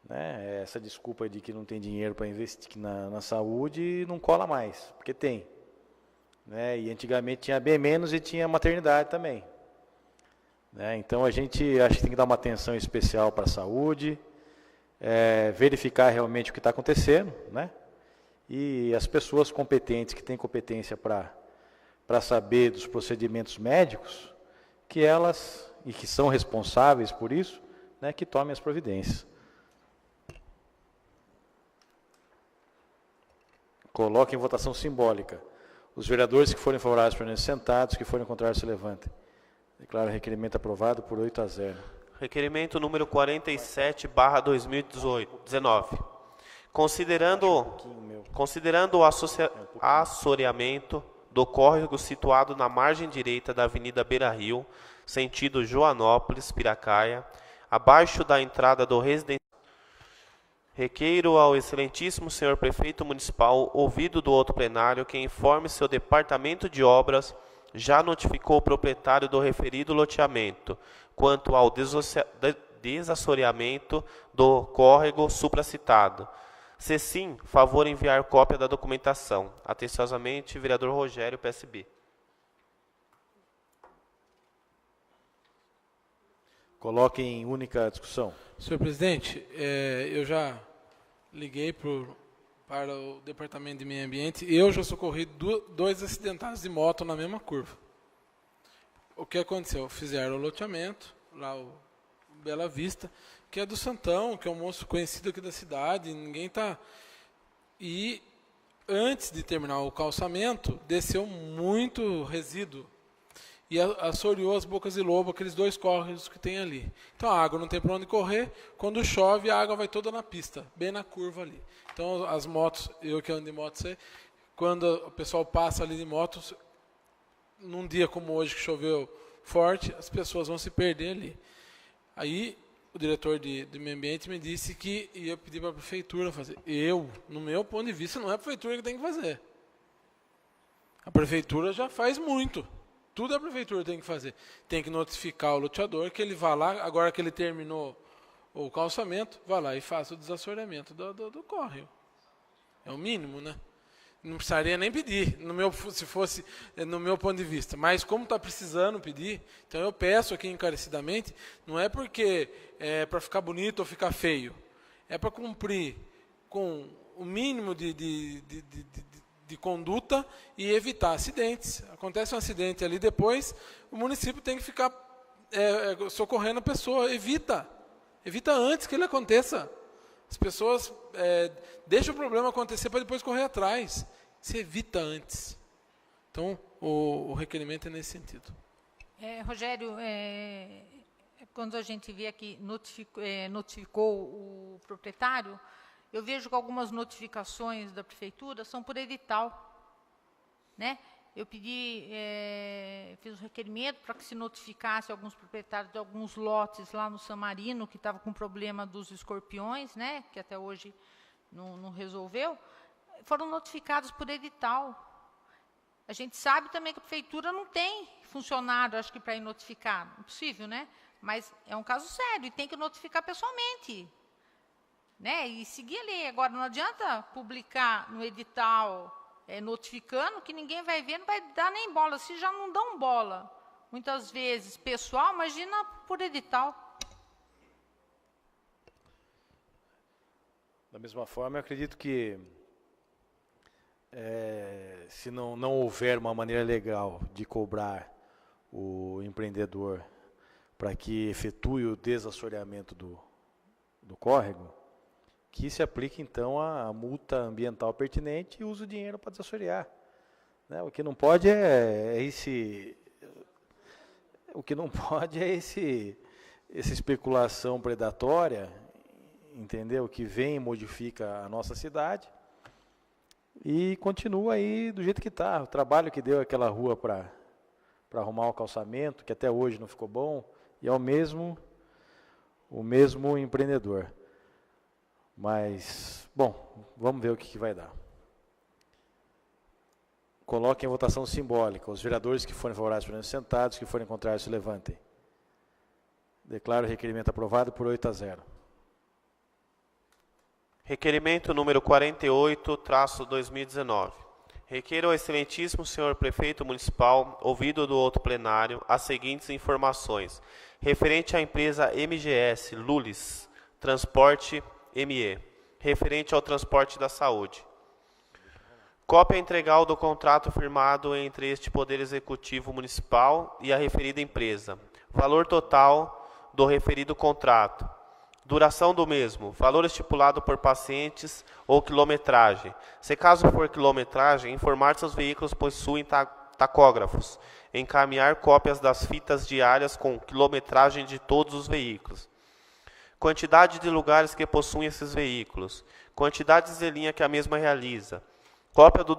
Speaker 1: Né? Essa desculpa de que não tem dinheiro para investir na saúde não cola mais, porque tem. Né? E antigamente tinha bem menos e tinha maternidade também. Né? Então a gente acha que tem que dar uma atenção especial para a saúde, verificar realmente o que está acontecendo, né? E as pessoas competentes, que têm competência para saber dos procedimentos médicos, que elas, e que são responsáveis por isso, né, que tomem as providências. Coloque em votação simbólica. Os vereadores que forem favoráveis permaneçam sentados, que forem contrários se levantem. Declaro o requerimento aprovado por 8-0.
Speaker 2: Requerimento número 47/2019. Considerando o assoreamento do córrego situado na margem direita da Avenida Beira-Rio, sentido Joanópolis, Piracaia, abaixo da entrada do residencial, requeiro ao excelentíssimo senhor prefeito municipal, ouvido do outro plenário, que informe se o departamento de obras já notificou o proprietário do referido loteamento quanto ao desassoreamento do córrego supracitado. Se sim, favor enviar cópia da documentação. Atenciosamente, vereador Rogério, PSB.
Speaker 1: Coloque em única discussão.
Speaker 9: Senhor presidente, eu já liguei para o Departamento de Meio Ambiente e eu já socorri dois acidentados de moto na mesma curva. O que aconteceu? Fizeram o loteamento, lá o Bela Vista, que é do Santão, que é um moço conhecido aqui da cidade, ninguém está... E antes de terminar o calçamento, desceu muito resíduo e assoreou as Bocas de Lobo, aqueles dois córregos que tem ali. Então a água não tem para onde correr, quando chove a água vai toda na pista, bem na curva ali. Então as motos, eu que ando de moto, sei, quando o pessoal passa ali de motos, num dia como hoje que choveu forte, as pessoas vão se perder ali. Aí o diretor de meio ambiente me disse que ia pedir para a prefeitura fazer. No meu ponto de vista, não é a prefeitura que tem que fazer. A prefeitura já faz muito. Tudo a prefeitura tem que fazer. Tem que notificar o loteador que ele vá lá, agora que ele terminou o calçamento, vá lá e faça o desassoreamento do córrego. É o mínimo, né? Não precisaria nem pedir, se fosse no meu ponto de vista. Mas como está precisando pedir, então eu peço aqui encarecidamente, não é porque é para ficar bonito ou ficar feio, é para cumprir com o mínimo de conduta e evitar acidentes. Acontece um acidente ali, depois o município tem que ficar socorrendo a pessoa. Evita antes que ele aconteça. As pessoas deixam o problema acontecer para depois correr atrás. Se evita antes. Então, o requerimento é nesse sentido.
Speaker 6: Rogério, quando a gente vê aqui, notificou o proprietário, eu vejo que algumas notificações da prefeitura são por edital, né? Eu fiz um requerimento para que se notificasse alguns proprietários de alguns lotes lá no San Marino, que estavam com problema dos escorpiões, né? Que até hoje não resolveu. Foram notificados por edital. A gente sabe também que a prefeitura não tem funcionário, acho que para ir notificar. Impossível, né? Mas é um caso sério e tem que notificar pessoalmente. Né? E seguir a lei. Agora, não adianta publicar no edital notificando, que ninguém vai ver, não vai dar nem bola. Se já não dão bola, muitas vezes, pessoal, imagina por edital.
Speaker 1: Da mesma forma, eu acredito que se não houver uma maneira legal de cobrar o empreendedor para que efetue o desassoreamento do córrego, que se aplique, então, a multa ambiental pertinente e use o dinheiro para desassorear. Né? O que não pode essa especulação predatória, entendeu? Que vem e modifica a nossa cidade e continua aí do jeito que está. O trabalho que deu aquela rua para arrumar o calçamento, que até hoje não ficou bom, e é o mesmo empreendedor. Mas, bom, vamos ver o que vai dar. Coloquem em votação simbólica. Os vereadores que forem favoráveis permaneçam sentados, que forem contrários se levantem. Declaro o requerimento aprovado por 8-0.
Speaker 2: Requerimento número 48/2019. Requeiro ao excelentíssimo senhor prefeito municipal, ouvido do outro plenário, as seguintes informações. Referente à empresa MGS Lulis Transporte ME, referente ao transporte da saúde. Cópia integral do contrato firmado entre este Poder Executivo Municipal e a referida empresa. Valor total do referido contrato. Duração do mesmo. Valor estipulado por pacientes ou quilometragem. Se caso for quilometragem, informar se os veículos possuem tacógrafos. Encaminhar cópias das fitas diárias com quilometragem de todos os veículos. Quantidade de lugares que possuem esses veículos. Quantidades de linha que a mesma realiza. Cópia do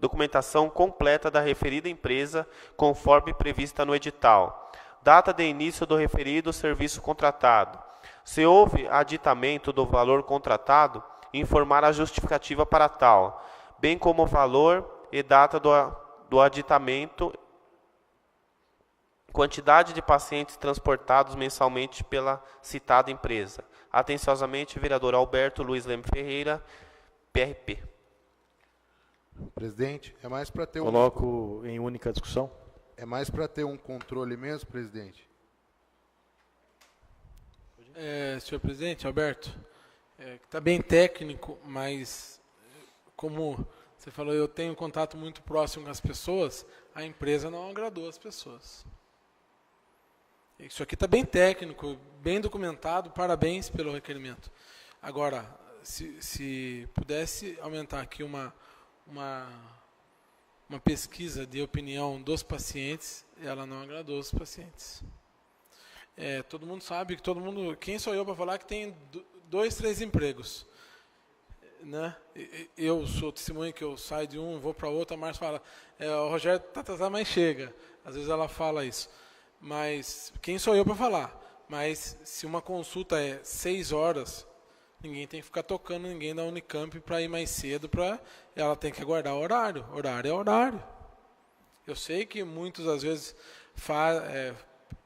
Speaker 2: documentação completa da referida empresa, conforme prevista no edital. Data de início do referido serviço contratado. Se houve aditamento do valor contratado, informar a justificativa para tal, bem como o valor e data do aditamento, quantidade de pacientes transportados mensalmente pela citada empresa. Atenciosamente, vereador Alberto Luiz Leme Ferreira, PRP.
Speaker 3: Presidente, é mais para ter
Speaker 1: Coloco em única discussão.
Speaker 3: É mais para ter um controle mesmo, presidente?
Speaker 9: Senhor presidente, Alberto, está bem técnico, mas como você falou, eu tenho contato muito próximo com as pessoas, a empresa não agradou as pessoas. Isso aqui está bem técnico, bem documentado, parabéns pelo requerimento. Agora, se pudesse aumentar aqui uma pesquisa de opinião dos pacientes, ela não agradou os pacientes. Todo mundo sabe, quem sou eu para falar que tem 2, 3 empregos? Né? Eu sou testemunha que eu saio de um, vou para outro, a Márcia fala, o Rogério está atrasado, mas chega. Às vezes ela fala isso. Mas quem sou eu para falar? Mas se uma consulta é 6 horas, ninguém tem que ficar tocando ninguém da Unicamp para ir mais cedo, ela tem que aguardar o horário. Horário é horário. Eu sei que muitos, às vezes,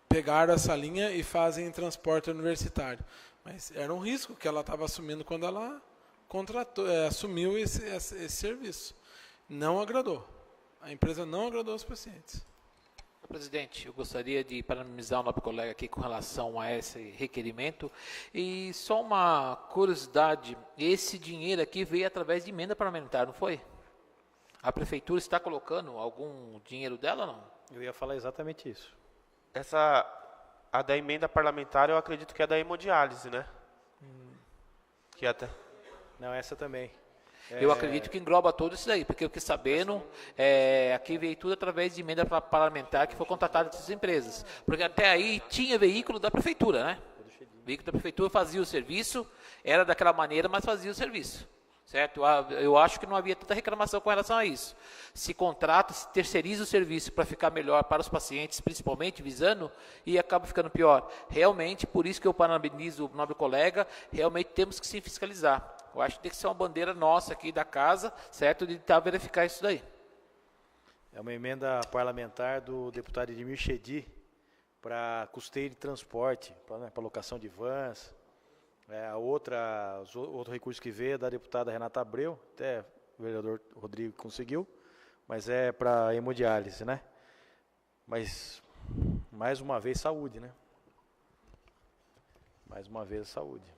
Speaker 9: pegaram essa linha e fazem transporte universitário. Mas era um risco que ela estava assumindo quando ela assumiu esse serviço. Não agradou. A empresa não agradou os pacientes.
Speaker 4: Presidente, eu gostaria de parabenizar o nobre colega aqui com relação a esse requerimento. E só uma curiosidade, esse dinheiro aqui veio através de emenda parlamentar, não foi? A prefeitura está colocando algum dinheiro dela ou não?
Speaker 1: Eu ia falar exatamente isso.
Speaker 2: A da emenda parlamentar, eu acredito que é da hemodiálise, né? Que até...
Speaker 1: Não, essa também.
Speaker 4: Eu acredito que engloba tudo isso daí, porque eu fiquei sabendo, aqui veio tudo através de emenda parlamentar que foi contratada dessas empresas. Porque até aí tinha veículo da prefeitura, né? O veículo da prefeitura fazia o serviço, era daquela maneira, mas fazia o serviço. Certo? Eu acho que não havia tanta reclamação com relação a isso. Se contrata, se terceiriza o serviço para ficar melhor para os pacientes, principalmente visando, e acaba ficando pior. Realmente, por isso que eu parabenizo o nobre colega, realmente temos que se fiscalizar. Eu acho que tem que ser uma bandeira nossa aqui da casa, certo? De tentar verificar isso daí.
Speaker 1: É uma emenda parlamentar do deputado Edmir Chedi para custeio de transporte, para locação de vans. Outro recurso que veio é da deputada Renata Abreu, até o vereador Rodrigo conseguiu, mas é para hemodiálise, né? Mas, mais uma vez, saúde, né? Mais uma vez, saúde.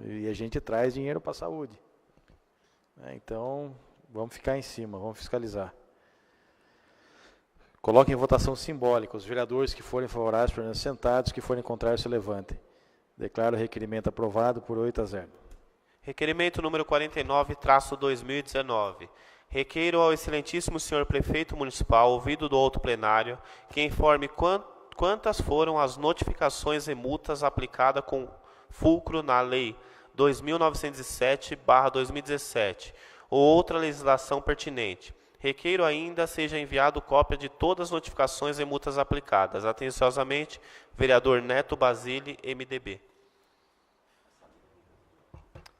Speaker 1: E a gente traz dinheiro para a saúde. Então, vamos ficar em cima, vamos fiscalizar. Coloque em votação simbólica. Os vereadores que forem favoráveis permaneçam sentados, que forem contrários se levantem. Declaro o requerimento aprovado por 8-0.
Speaker 2: Requerimento número 49-2019. Requeiro ao excelentíssimo senhor prefeito municipal, ouvido do outro plenário, que informe quantas foram as notificações e multas aplicadas com fulcro na Lei 2.907/2017 ou outra legislação pertinente. Requeiro ainda seja enviado cópia de todas as notificações e multas aplicadas. Atenciosamente, vereador Neto Basile, MDB.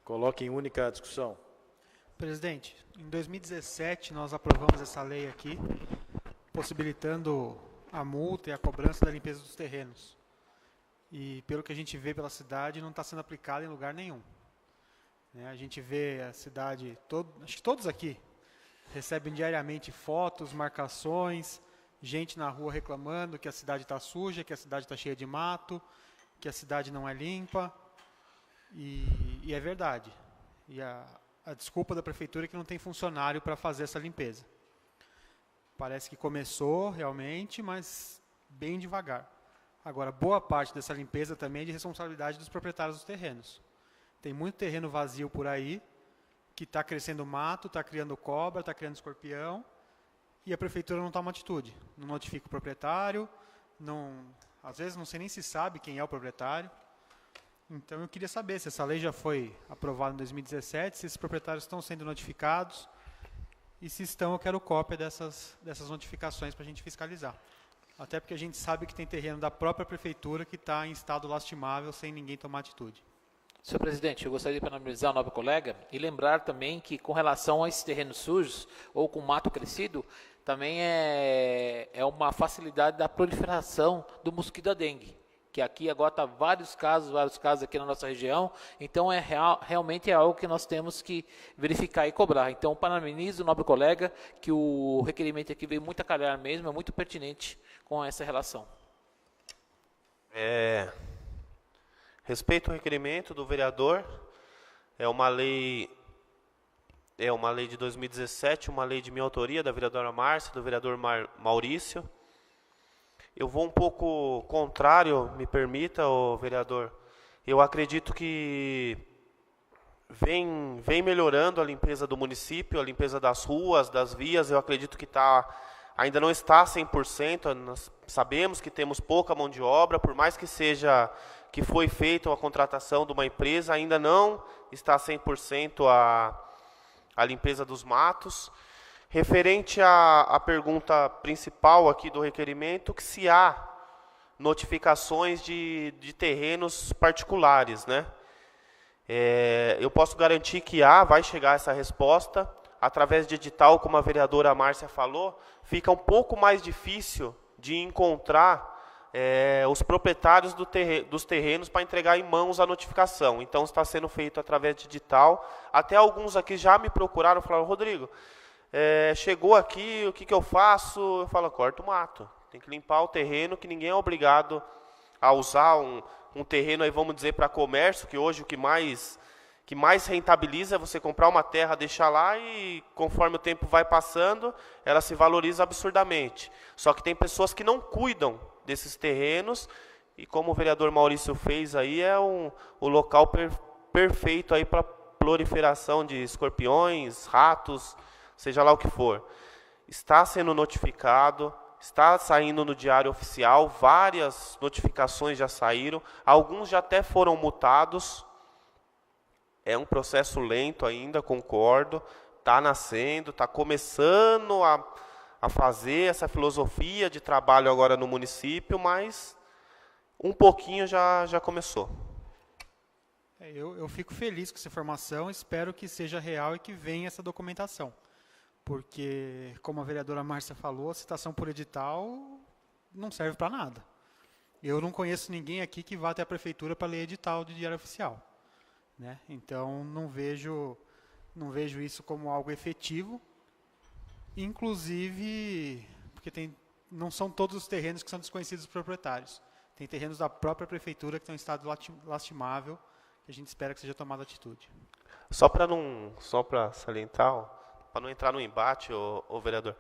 Speaker 1: Coloque em única discussão.
Speaker 5: Presidente, em 2017 nós aprovamos essa lei aqui, possibilitando a multa e a cobrança da limpeza dos terrenos. E pelo que a gente vê pela cidade, não está sendo aplicado em lugar nenhum. A gente vê a cidade, acho que todos aqui, recebem diariamente fotos, marcações, gente na rua reclamando que a cidade está suja, que a cidade está cheia de mato, que a cidade não é limpa. E é verdade. E a desculpa da prefeitura é que não tem funcionário para fazer essa limpeza. Parece que começou realmente, mas bem devagar. Agora, boa parte dessa limpeza também é de responsabilidade dos proprietários dos terrenos. Tem muito terreno vazio por aí, que está crescendo mato, está criando cobra, está criando escorpião, e a prefeitura não toma atitude. Não notifica o proprietário, às vezes não sei nem se sabe quem é o proprietário. Então eu queria saber se essa lei já foi aprovada em 2017, se esses proprietários estão sendo notificados, e se estão, eu quero cópia dessas notificações para a gente fiscalizar. Até porque a gente sabe que tem terreno da própria prefeitura que está em estado lastimável, sem ninguém tomar atitude.
Speaker 4: Senhor presidente, eu gostaria de parabenizar o nobre colega e lembrar também que com relação a esses terrenos sujos ou com mato crescido, também é uma facilidade da proliferação do mosquito da dengue, que aqui agora está vários casos aqui na nossa região, então realmente é algo que nós temos que verificar e cobrar. Então, parabenizo o nobre colega, que o requerimento aqui veio muito a calhar mesmo, é muito pertinente com essa relação.
Speaker 2: Respeito o requerimento do vereador, é uma lei de 2017, uma lei de minha autoria, da vereadora Márcia, do vereador Maurício. Eu vou um pouco contrário, me permita, vereador. Eu acredito que vem melhorando a limpeza do município, a limpeza das ruas, das vias. Eu acredito que ainda não está 100%. Nós sabemos que temos pouca mão de obra, por mais que foi feita uma contratação de uma empresa, ainda não está 100% a limpeza dos matos. Referente à pergunta principal aqui do requerimento, que se há notificações de terrenos particulares, né? Eu posso garantir que vai chegar essa resposta. Através de edital, como a vereadora Márcia falou, fica um pouco mais difícil de encontrar os proprietários dos terrenos para entregar em mãos a notificação. Então, está sendo feito através de edital. Até alguns aqui já me procuraram e falaram: Rodrigo, chegou aqui, o que eu faço? Eu falo, corta o mato. Tem que limpar o terreno, que ninguém é obrigado a usar um terreno, aí vamos dizer, para comércio, que hoje o que mais rentabiliza é você comprar uma terra, deixar lá e conforme o tempo vai passando, ela se valoriza absurdamente. Só que tem pessoas que não cuidam desses terrenos e como o vereador Maurício fez aí, é o local perfeito aí para proliferação de escorpiões, ratos, seja lá o que for. Está sendo notificado, está saindo no Diário Oficial, várias notificações já saíram, alguns já até foram multados. É um processo lento ainda, concordo, está nascendo, está começando a fazer essa filosofia de trabalho agora no município, mas um pouquinho já começou.
Speaker 5: Eu fico feliz com essa informação, espero que seja real e que venha essa documentação. Porque, como a vereadora Márcia falou, a citação por edital não serve para nada. Eu não conheço ninguém aqui que vá até a prefeitura para ler edital de Diário Oficial, né? Então, não vejo isso como algo efetivo. Inclusive, porque não são todos os terrenos que são desconhecidos dos proprietários. Tem terrenos da própria prefeitura que estão em estado lastimável, que a gente espera que seja tomada atitude.
Speaker 2: Só para salientar, para não entrar no embate, ô vereador,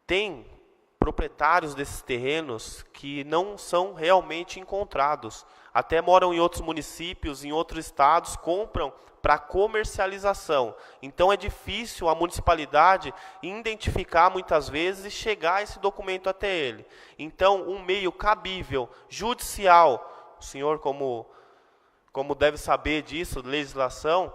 Speaker 2: tem proprietários desses terrenos que não são realmente encontrados. Até moram em outros municípios, em outros estados, compram para comercialização. Então é difícil a municipalidade identificar muitas vezes e chegar esse documento até ele. Então, um meio cabível, judicial, o senhor como deve saber disso, legislação,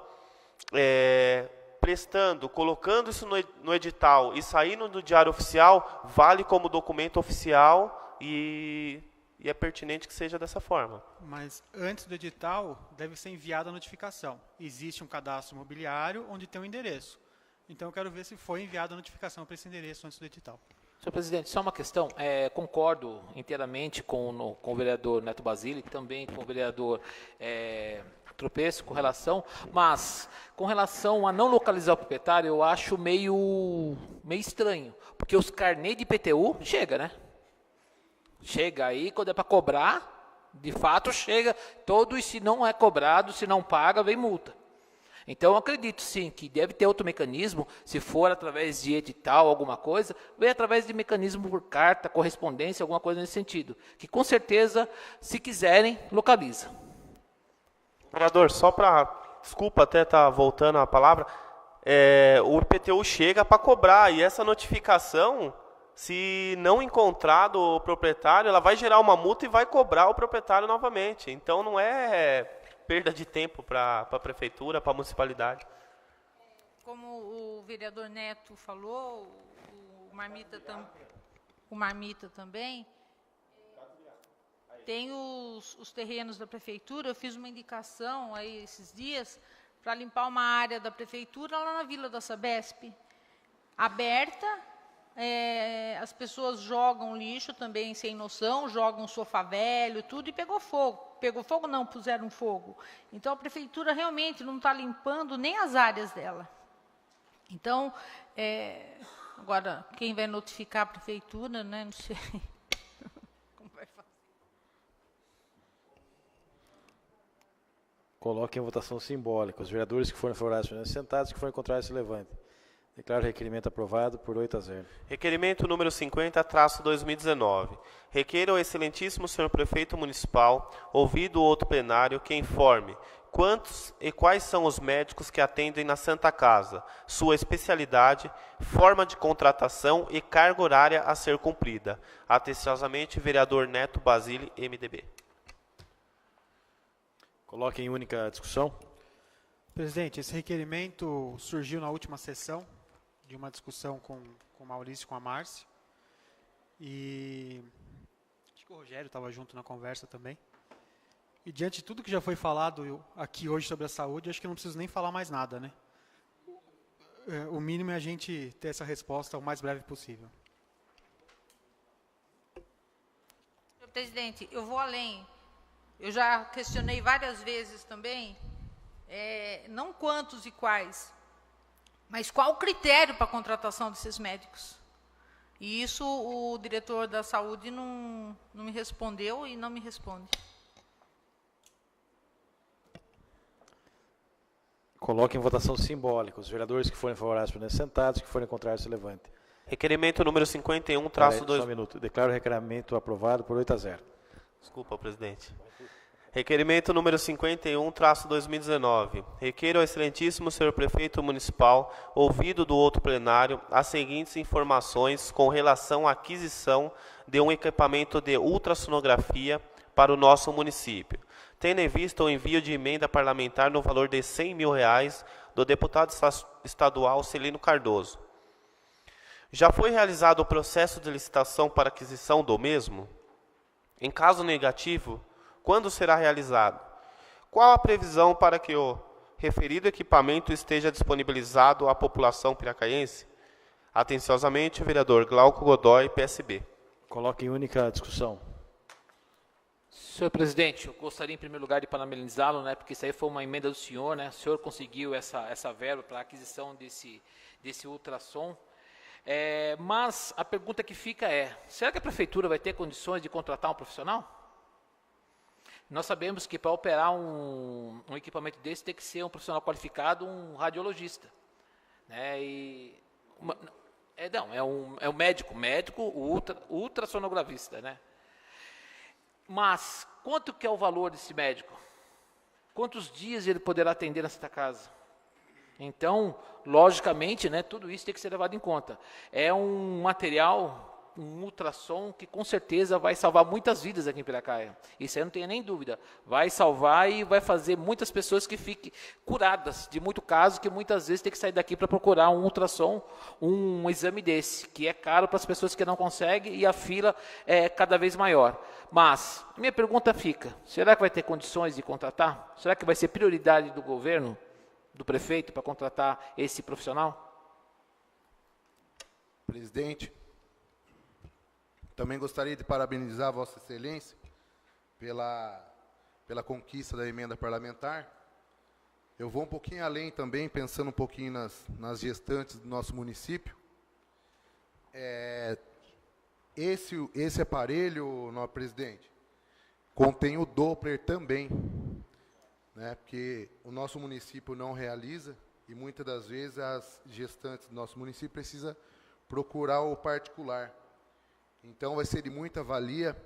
Speaker 2: colocando isso no edital e saindo do Diário Oficial, vale como documento oficial e é pertinente que seja dessa forma.
Speaker 5: Mas antes do edital, deve ser enviada a notificação. Existe um cadastro imobiliário onde tem um endereço. Então, eu quero ver se foi enviada a notificação para esse endereço antes do edital.
Speaker 4: Senhor presidente, só uma questão. Concordo inteiramente com o vereador Neto Basile, também com o vereador Tropeço, com relação, mas com relação a não localizar o proprietário, eu acho meio estranho, porque os carnês de IPTU chega, né? Chega aí, quando é para cobrar, de fato chega, e se não é cobrado, se não paga, vem multa. Então, eu acredito sim que deve ter outro mecanismo, se for através de edital, alguma coisa, vem através de mecanismo por carta, correspondência, alguma coisa nesse sentido, que com certeza, se quiserem, localiza.
Speaker 2: Vereador, só para, desculpa até estar voltando a palavra, o IPTU chega para cobrar e essa notificação, se não encontrado o proprietário, ela vai gerar uma multa e vai cobrar o proprietário novamente. Então não é perda de tempo para a prefeitura, para a municipalidade.
Speaker 6: Como o vereador Neto falou, o Marmita também, tem os terrenos da prefeitura. Eu fiz uma indicação aí esses dias para limpar uma área da prefeitura lá na Vila da Sabesp, aberta. As pessoas jogam lixo também sem noção, jogam sofá velho, tudo, e pegou fogo. Pegou fogo não, puseram fogo. Então, a prefeitura realmente não está limpando nem as áreas dela. Então, agora, quem vai notificar a prefeitura, né, não sei como vai fazer.
Speaker 1: Coloque em votação simbólica. Os vereadores que forem favoráveis permaneçam sentados, que forem contrários se levantem. Declaro o requerimento aprovado por 8-0.
Speaker 2: Requerimento número 50/2019. Requeiro ao excelentíssimo senhor prefeito municipal, ouvido o outro plenário, que informe quantos e quais são os médicos que atendem na Santa Casa, sua especialidade, forma de contratação e carga horária a ser cumprida. Atenciosamente, vereador Neto Basile, MDB.
Speaker 1: Coloque em única discussão.
Speaker 5: Presidente, esse requerimento surgiu na última sessão, de uma discussão com o Maurício e com a Márcia. E acho que o Rogério estava junto na conversa também. E diante de tudo que já foi falado aqui hoje sobre a saúde, acho que não preciso nem falar mais nada, né? O mínimo é a gente ter essa resposta o mais breve possível.
Speaker 6: Senhor presidente, eu vou além. Eu já questionei várias vezes também, não quantos e quais, Mas qual o critério para a contratação desses médicos? E isso o diretor da saúde não me respondeu e não me responde.
Speaker 1: Coloque em votação simbólica. Os vereadores que forem favoráveis permaneçam sentados, que forem contrários se levantem.
Speaker 2: Requerimento número 51, traço 2...
Speaker 1: Só um minuto. Declaro o requerimento aprovado por 8-0.
Speaker 2: Desculpa, presidente. Requerimento número 51, traço 2019. Requeiro ao excelentíssimo senhor prefeito municipal, ouvido do outro plenário, as seguintes informações com relação à aquisição de um equipamento de ultrassonografia para o nosso município. Tendo em vista o envio de emenda parlamentar no valor de R$100 mil do deputado estadual Celino Cardoso. Já foi realizado o processo de licitação para aquisição do mesmo? Em caso negativo, quando será realizado? Qual a previsão para que o referido equipamento esteja disponibilizado à população piracaense? Atenciosamente, o vereador Glauco Godoy, PSB.
Speaker 1: Coloque em única discussão.
Speaker 4: Senhor presidente, eu gostaria em primeiro lugar de parabenizá-lo, né, porque isso aí foi uma emenda do senhor, né, o senhor conseguiu essa verba para a aquisição desse ultrassom. Mas a pergunta que fica é, será que a prefeitura vai ter condições de contratar um profissional? Nós sabemos que para operar um equipamento desse tem que ser um profissional qualificado, um radiologista. Né? É um médico, ultrassonografista. Né? Mas quanto que é o valor desse médico? Quantos dias ele poderá atender nessa casa? Então, logicamente, né, tudo isso tem que ser levado em conta. É um material, um ultrassom que com certeza vai salvar muitas vidas aqui em Piracaia. Isso aí não tenho nem dúvida. Vai salvar e vai fazer muitas pessoas que fiquem curadas de muito caso, que muitas vezes tem que sair daqui para procurar um ultrassom, um exame desse, que é caro para as pessoas que não conseguem e a fila é cada vez maior. Mas, minha pergunta fica, será que vai ter condições de contratar? Será que vai ser prioridade do governo, do prefeito, para contratar esse profissional?
Speaker 3: Presidente, também gostaria de parabenizar Vossa Excelência pela conquista da emenda parlamentar. Eu vou um pouquinho além também, pensando um pouquinho nas gestantes do nosso município. Esse aparelho, nosso presidente, contém o Doppler também, né, porque o nosso município não realiza e muitas das vezes as gestantes do nosso município precisam procurar o particular. Então, vai ser de muita valia.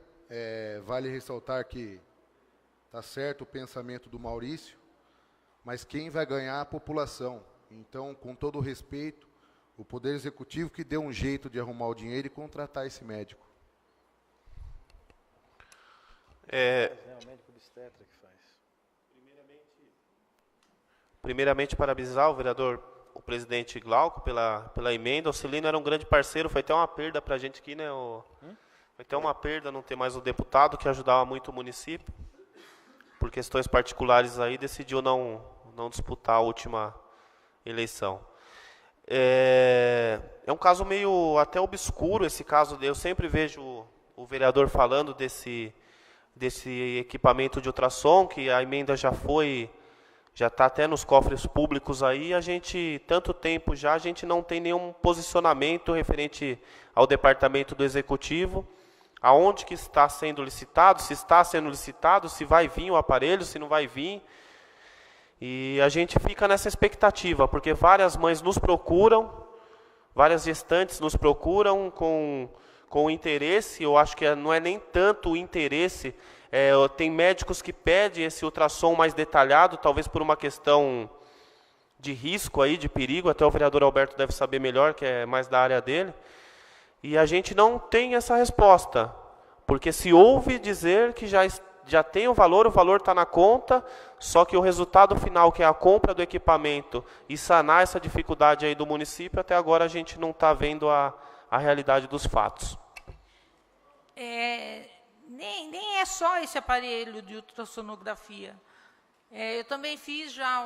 Speaker 3: Vale ressaltar que está certo o pensamento do Maurício, mas quem vai ganhar é a população. Então, com todo o respeito, o Poder Executivo que deu um jeito de arrumar o dinheiro e contratar esse médico.
Speaker 1: É o médico obstetra que faz.
Speaker 2: Primeiramente, parabenizar o vereador, o presidente Glauco, pela emenda. O Celino era um grande parceiro, foi até uma perda para a gente aqui, né? Foi até uma perda não ter mais o deputado, que ajudava muito o município. Por questões particulares aí, decidiu não disputar a última eleição. É um caso meio até obscuro esse caso. Eu sempre vejo o vereador falando desse equipamento de ultrassom, que a emenda já está até nos cofres públicos aí. A gente, tanto tempo já, a gente não tem nenhum posicionamento referente ao departamento do Executivo, aonde que está sendo licitado, se vai vir o aparelho, se não vai vir. E a gente fica nessa expectativa, porque várias mães nos procuram, várias gestantes nos procuram com interesse. Eu acho que não é nem tanto o interesse, tem médicos que pedem esse ultrassom mais detalhado, talvez por uma questão de risco, aí, de perigo, até o vereador Alberto deve saber melhor, que é mais da área dele. E a gente não tem essa resposta, porque se ouve dizer que já tem o valor está na conta, só que o resultado final, que é a compra do equipamento e sanar essa dificuldade aí do município, até agora a gente não está vendo a realidade dos fatos.
Speaker 6: Nem é só esse aparelho de ultrassonografia. Eu também fiz já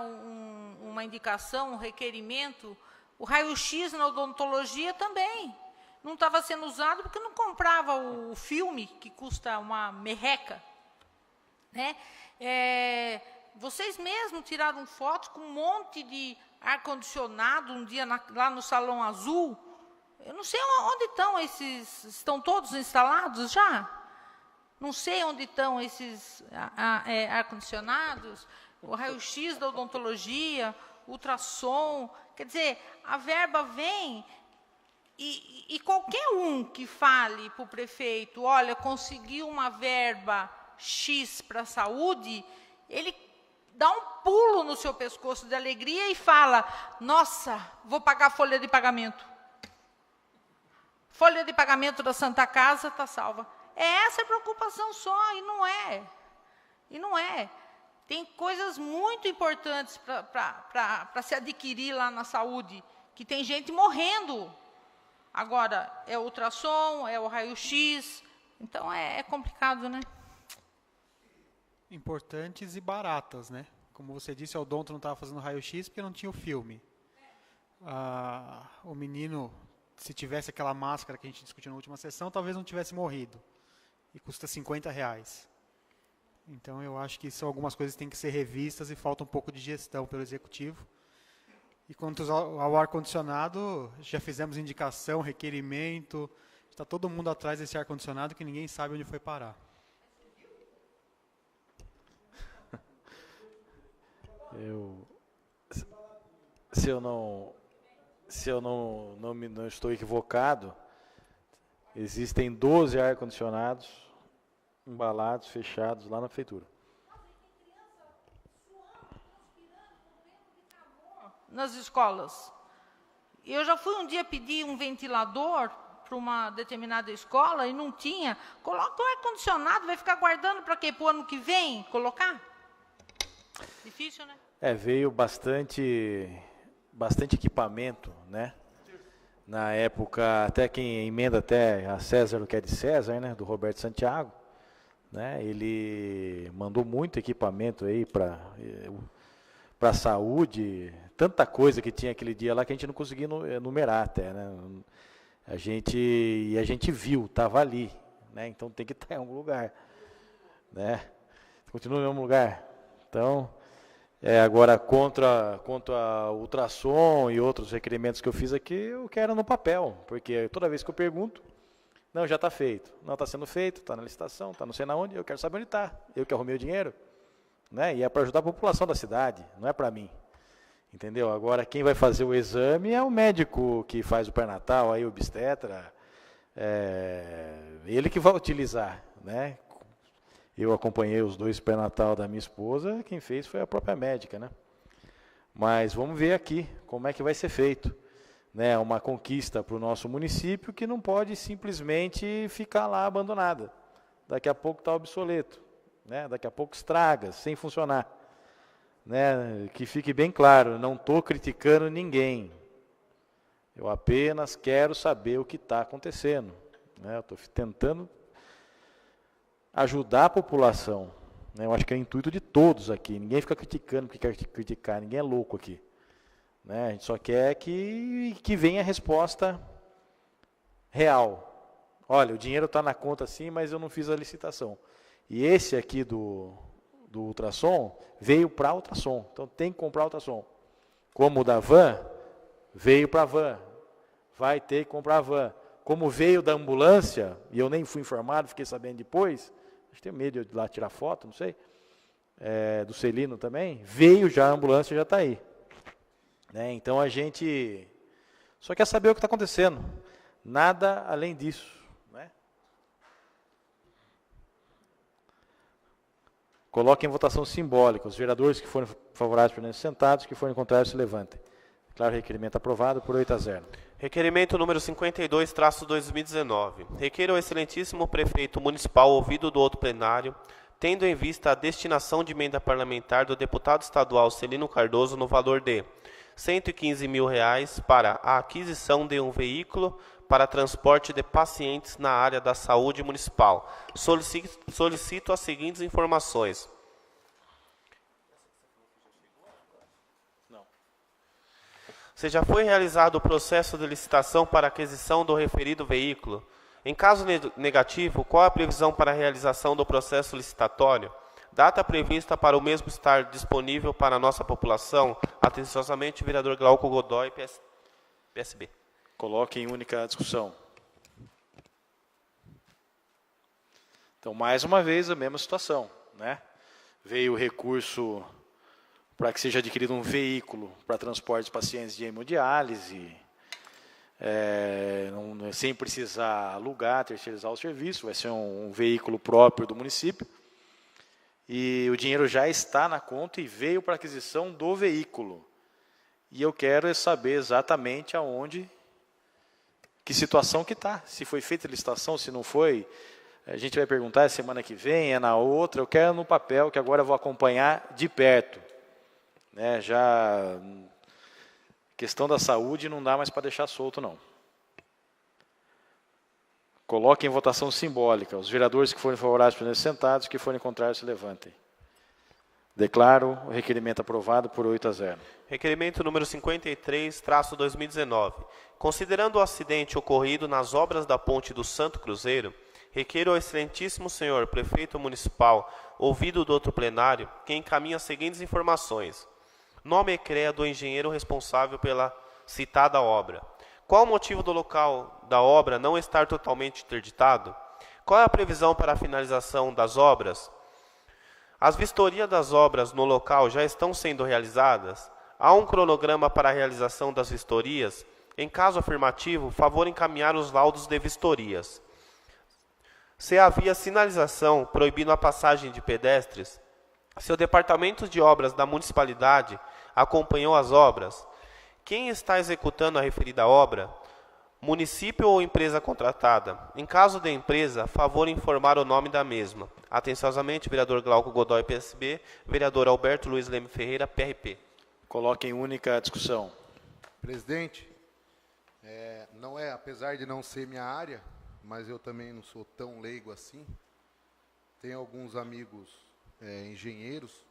Speaker 6: uma indicação, um requerimento, o raio-x na odontologia também. Não estava sendo usado porque não comprava o filme, que custa uma merreca. Né? Vocês mesmos tiraram fotos com um monte de ar-condicionado um dia lá no Salão Azul. Eu não sei onde estão esses... Estão todos instalados já? Não sei onde estão esses ar-condicionados, o raio-x da odontologia, ultrassom. Quer dizer, a verba vem e qualquer um que fale para o prefeito, olha, conseguiu uma verba X para a saúde, ele dá um pulo no seu pescoço de alegria e fala, nossa, vou pagar a folha de pagamento. Folha de pagamento da Santa Casa está salva. É essa a preocupação só, e não é. E não é. Tem coisas muito importantes para se adquirir lá na saúde, que tem gente morrendo. Agora, é o ultrassom, é o raio-x, então é complicado, né?
Speaker 5: Importantes e baratas, né? Como você disse, o odonto não estava fazendo raio-x porque não tinha o filme. O menino, se tivesse aquela máscara que a gente discutiu na última sessão, talvez não tivesse morrido. E custa R$50. Então, eu acho que são algumas coisas que têm que ser revistas e falta um pouco de gestão pelo Executivo. E quanto ao ar-condicionado, já fizemos indicação, requerimento, está todo mundo atrás desse ar-condicionado que ninguém sabe onde foi parar.
Speaker 1: Se eu não estou equivocado, existem 12 ar-condicionados embalados, fechados lá na prefeitura.
Speaker 6: Nas escolas. Eu já fui um dia pedir um ventilador para uma determinada escola e não tinha. Coloca o ar-condicionado, vai ficar guardando para quê? Para o ano que vem colocar? Difícil, né?
Speaker 1: Veio bastante equipamento, né? Na época, até quem emenda até a César, o que é de César, né? Do Roberto Santiago, né? Ele mandou muito equipamento aí para a saúde, tanta coisa que tinha aquele dia lá que a gente não conseguia enumerar até, né? A gente viu, estava ali, né? Então tem que estar em algum lugar, né? Continua no mesmo lugar. Então, agora contra o ultrassom e outros requerimentos que eu fiz aqui, eu quero no papel, porque toda vez que eu pergunto, não, já está feito, não está sendo feito, está na licitação, está não sei na onde, eu quero saber onde está, eu que arrumei o dinheiro, né? E é para ajudar a população da cidade, não é para mim, entendeu? Agora quem vai fazer o exame é o médico que faz o pré-natal, aí o obstetra, ele que vai utilizar, né? Eu acompanhei os 2 pré-natal da minha esposa, quem fez foi a própria médica, né? Mas vamos ver aqui como é que vai ser feito, né? Uma conquista para o nosso município que não pode simplesmente ficar lá abandonada. Daqui a pouco está obsoleto, né? Daqui a pouco estraga, sem funcionar, né? Que fique bem claro, não estou criticando ninguém. Eu apenas quero saber o que está acontecendo, né? Eu estou tentando ajudar a população, né? Eu acho que é o intuito de todos aqui. Ninguém fica criticando porque quer criticar, ninguém é louco aqui, né? A gente só quer que venha a resposta real. Olha, o dinheiro está na conta sim, mas eu não fiz a licitação. E esse aqui do ultrassom veio para ultrassom, então tem que comprar ultrassom. Como o da van, veio para a van, vai ter que comprar a van. Como veio da ambulância, e eu nem fui informado, fiquei sabendo depois, acho que tenho medo de ir lá tirar foto, não sei, do Celino também, veio já, a ambulância já está aí. Né? Então a gente só quer saber o que está acontecendo, nada além disso. Né? Coloque em votação simbólica, os vereadores que forem favoráveis permaneçam sentados, que forem contrários se levantem. Declaro o requerimento aprovado por 8-0.
Speaker 2: Requerimento número 52/2019. Requer ao excelentíssimo prefeito municipal, ouvido do outro plenário, tendo em vista a destinação de emenda parlamentar do deputado estadual Celino Cardoso no valor de R$115 mil para a aquisição de um veículo para transporte de pacientes na área da saúde municipal. Solicito as seguintes informações. Se já foi realizado o processo de licitação para aquisição do referido veículo? Em caso negativo, qual a previsão para a realização do processo licitatório? Data prevista para o mesmo estar disponível para a nossa população. Atenciosamente, vereador Glauco Godoy, PSB.
Speaker 1: Coloque em única discussão. Então, mais uma vez, a mesma situação, né? Veio o recurso para que seja adquirido um veículo para transporte de pacientes de hemodiálise, sem precisar alugar, terceirizar o serviço, vai ser um veículo próprio do município. E o dinheiro já está na conta e veio para a aquisição do veículo. E eu quero saber exatamente aonde, que situação que está. Se foi feita a licitação, se não foi, a gente vai perguntar semana que vem, é na outra. Eu quero no papel, que agora eu vou acompanhar de perto. Né, já, questão da saúde não dá mais para deixar solto, não. Coloque em votação simbólica. Os vereadores que forem favoráveis permaneçam sentados, que forem contrários se levantem. Declaro o requerimento aprovado por 8-0.
Speaker 2: Requerimento número 53/2019. Considerando o acidente ocorrido nas obras da ponte do Santo Cruzeiro, requeiro ao excelentíssimo senhor prefeito municipal, ouvido do outro plenário, que encaminhe as seguintes informações. Nome e CREA do engenheiro responsável pela citada obra. Qual o motivo do local da obra não estar totalmente interditado? Qual é a previsão para a finalização das obras? As vistorias das obras no local já estão sendo realizadas? Há um cronograma para a realização das vistorias? Em caso afirmativo, favor encaminhar os laudos de vistorias. Se havia sinalização proibindo a passagem de pedestres, se o departamento de obras da municipalidade acompanhou as obras, quem está executando a referida obra? Município ou empresa contratada? Em caso de empresa, favor informar o nome da mesma. Atenciosamente, vereador Glauco Godoy, PSB, vereador Alberto Luiz Leme Ferreira, PRP.
Speaker 1: Coloque em única discussão.
Speaker 3: Presidente, não é, apesar de não ser minha área, mas eu também não sou tão leigo assim. Tenho alguns amigos engenheiros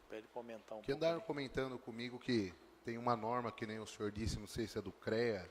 Speaker 3: que andaram comentando comigo que tem uma norma, que nem o senhor disse, não sei se é do CREA,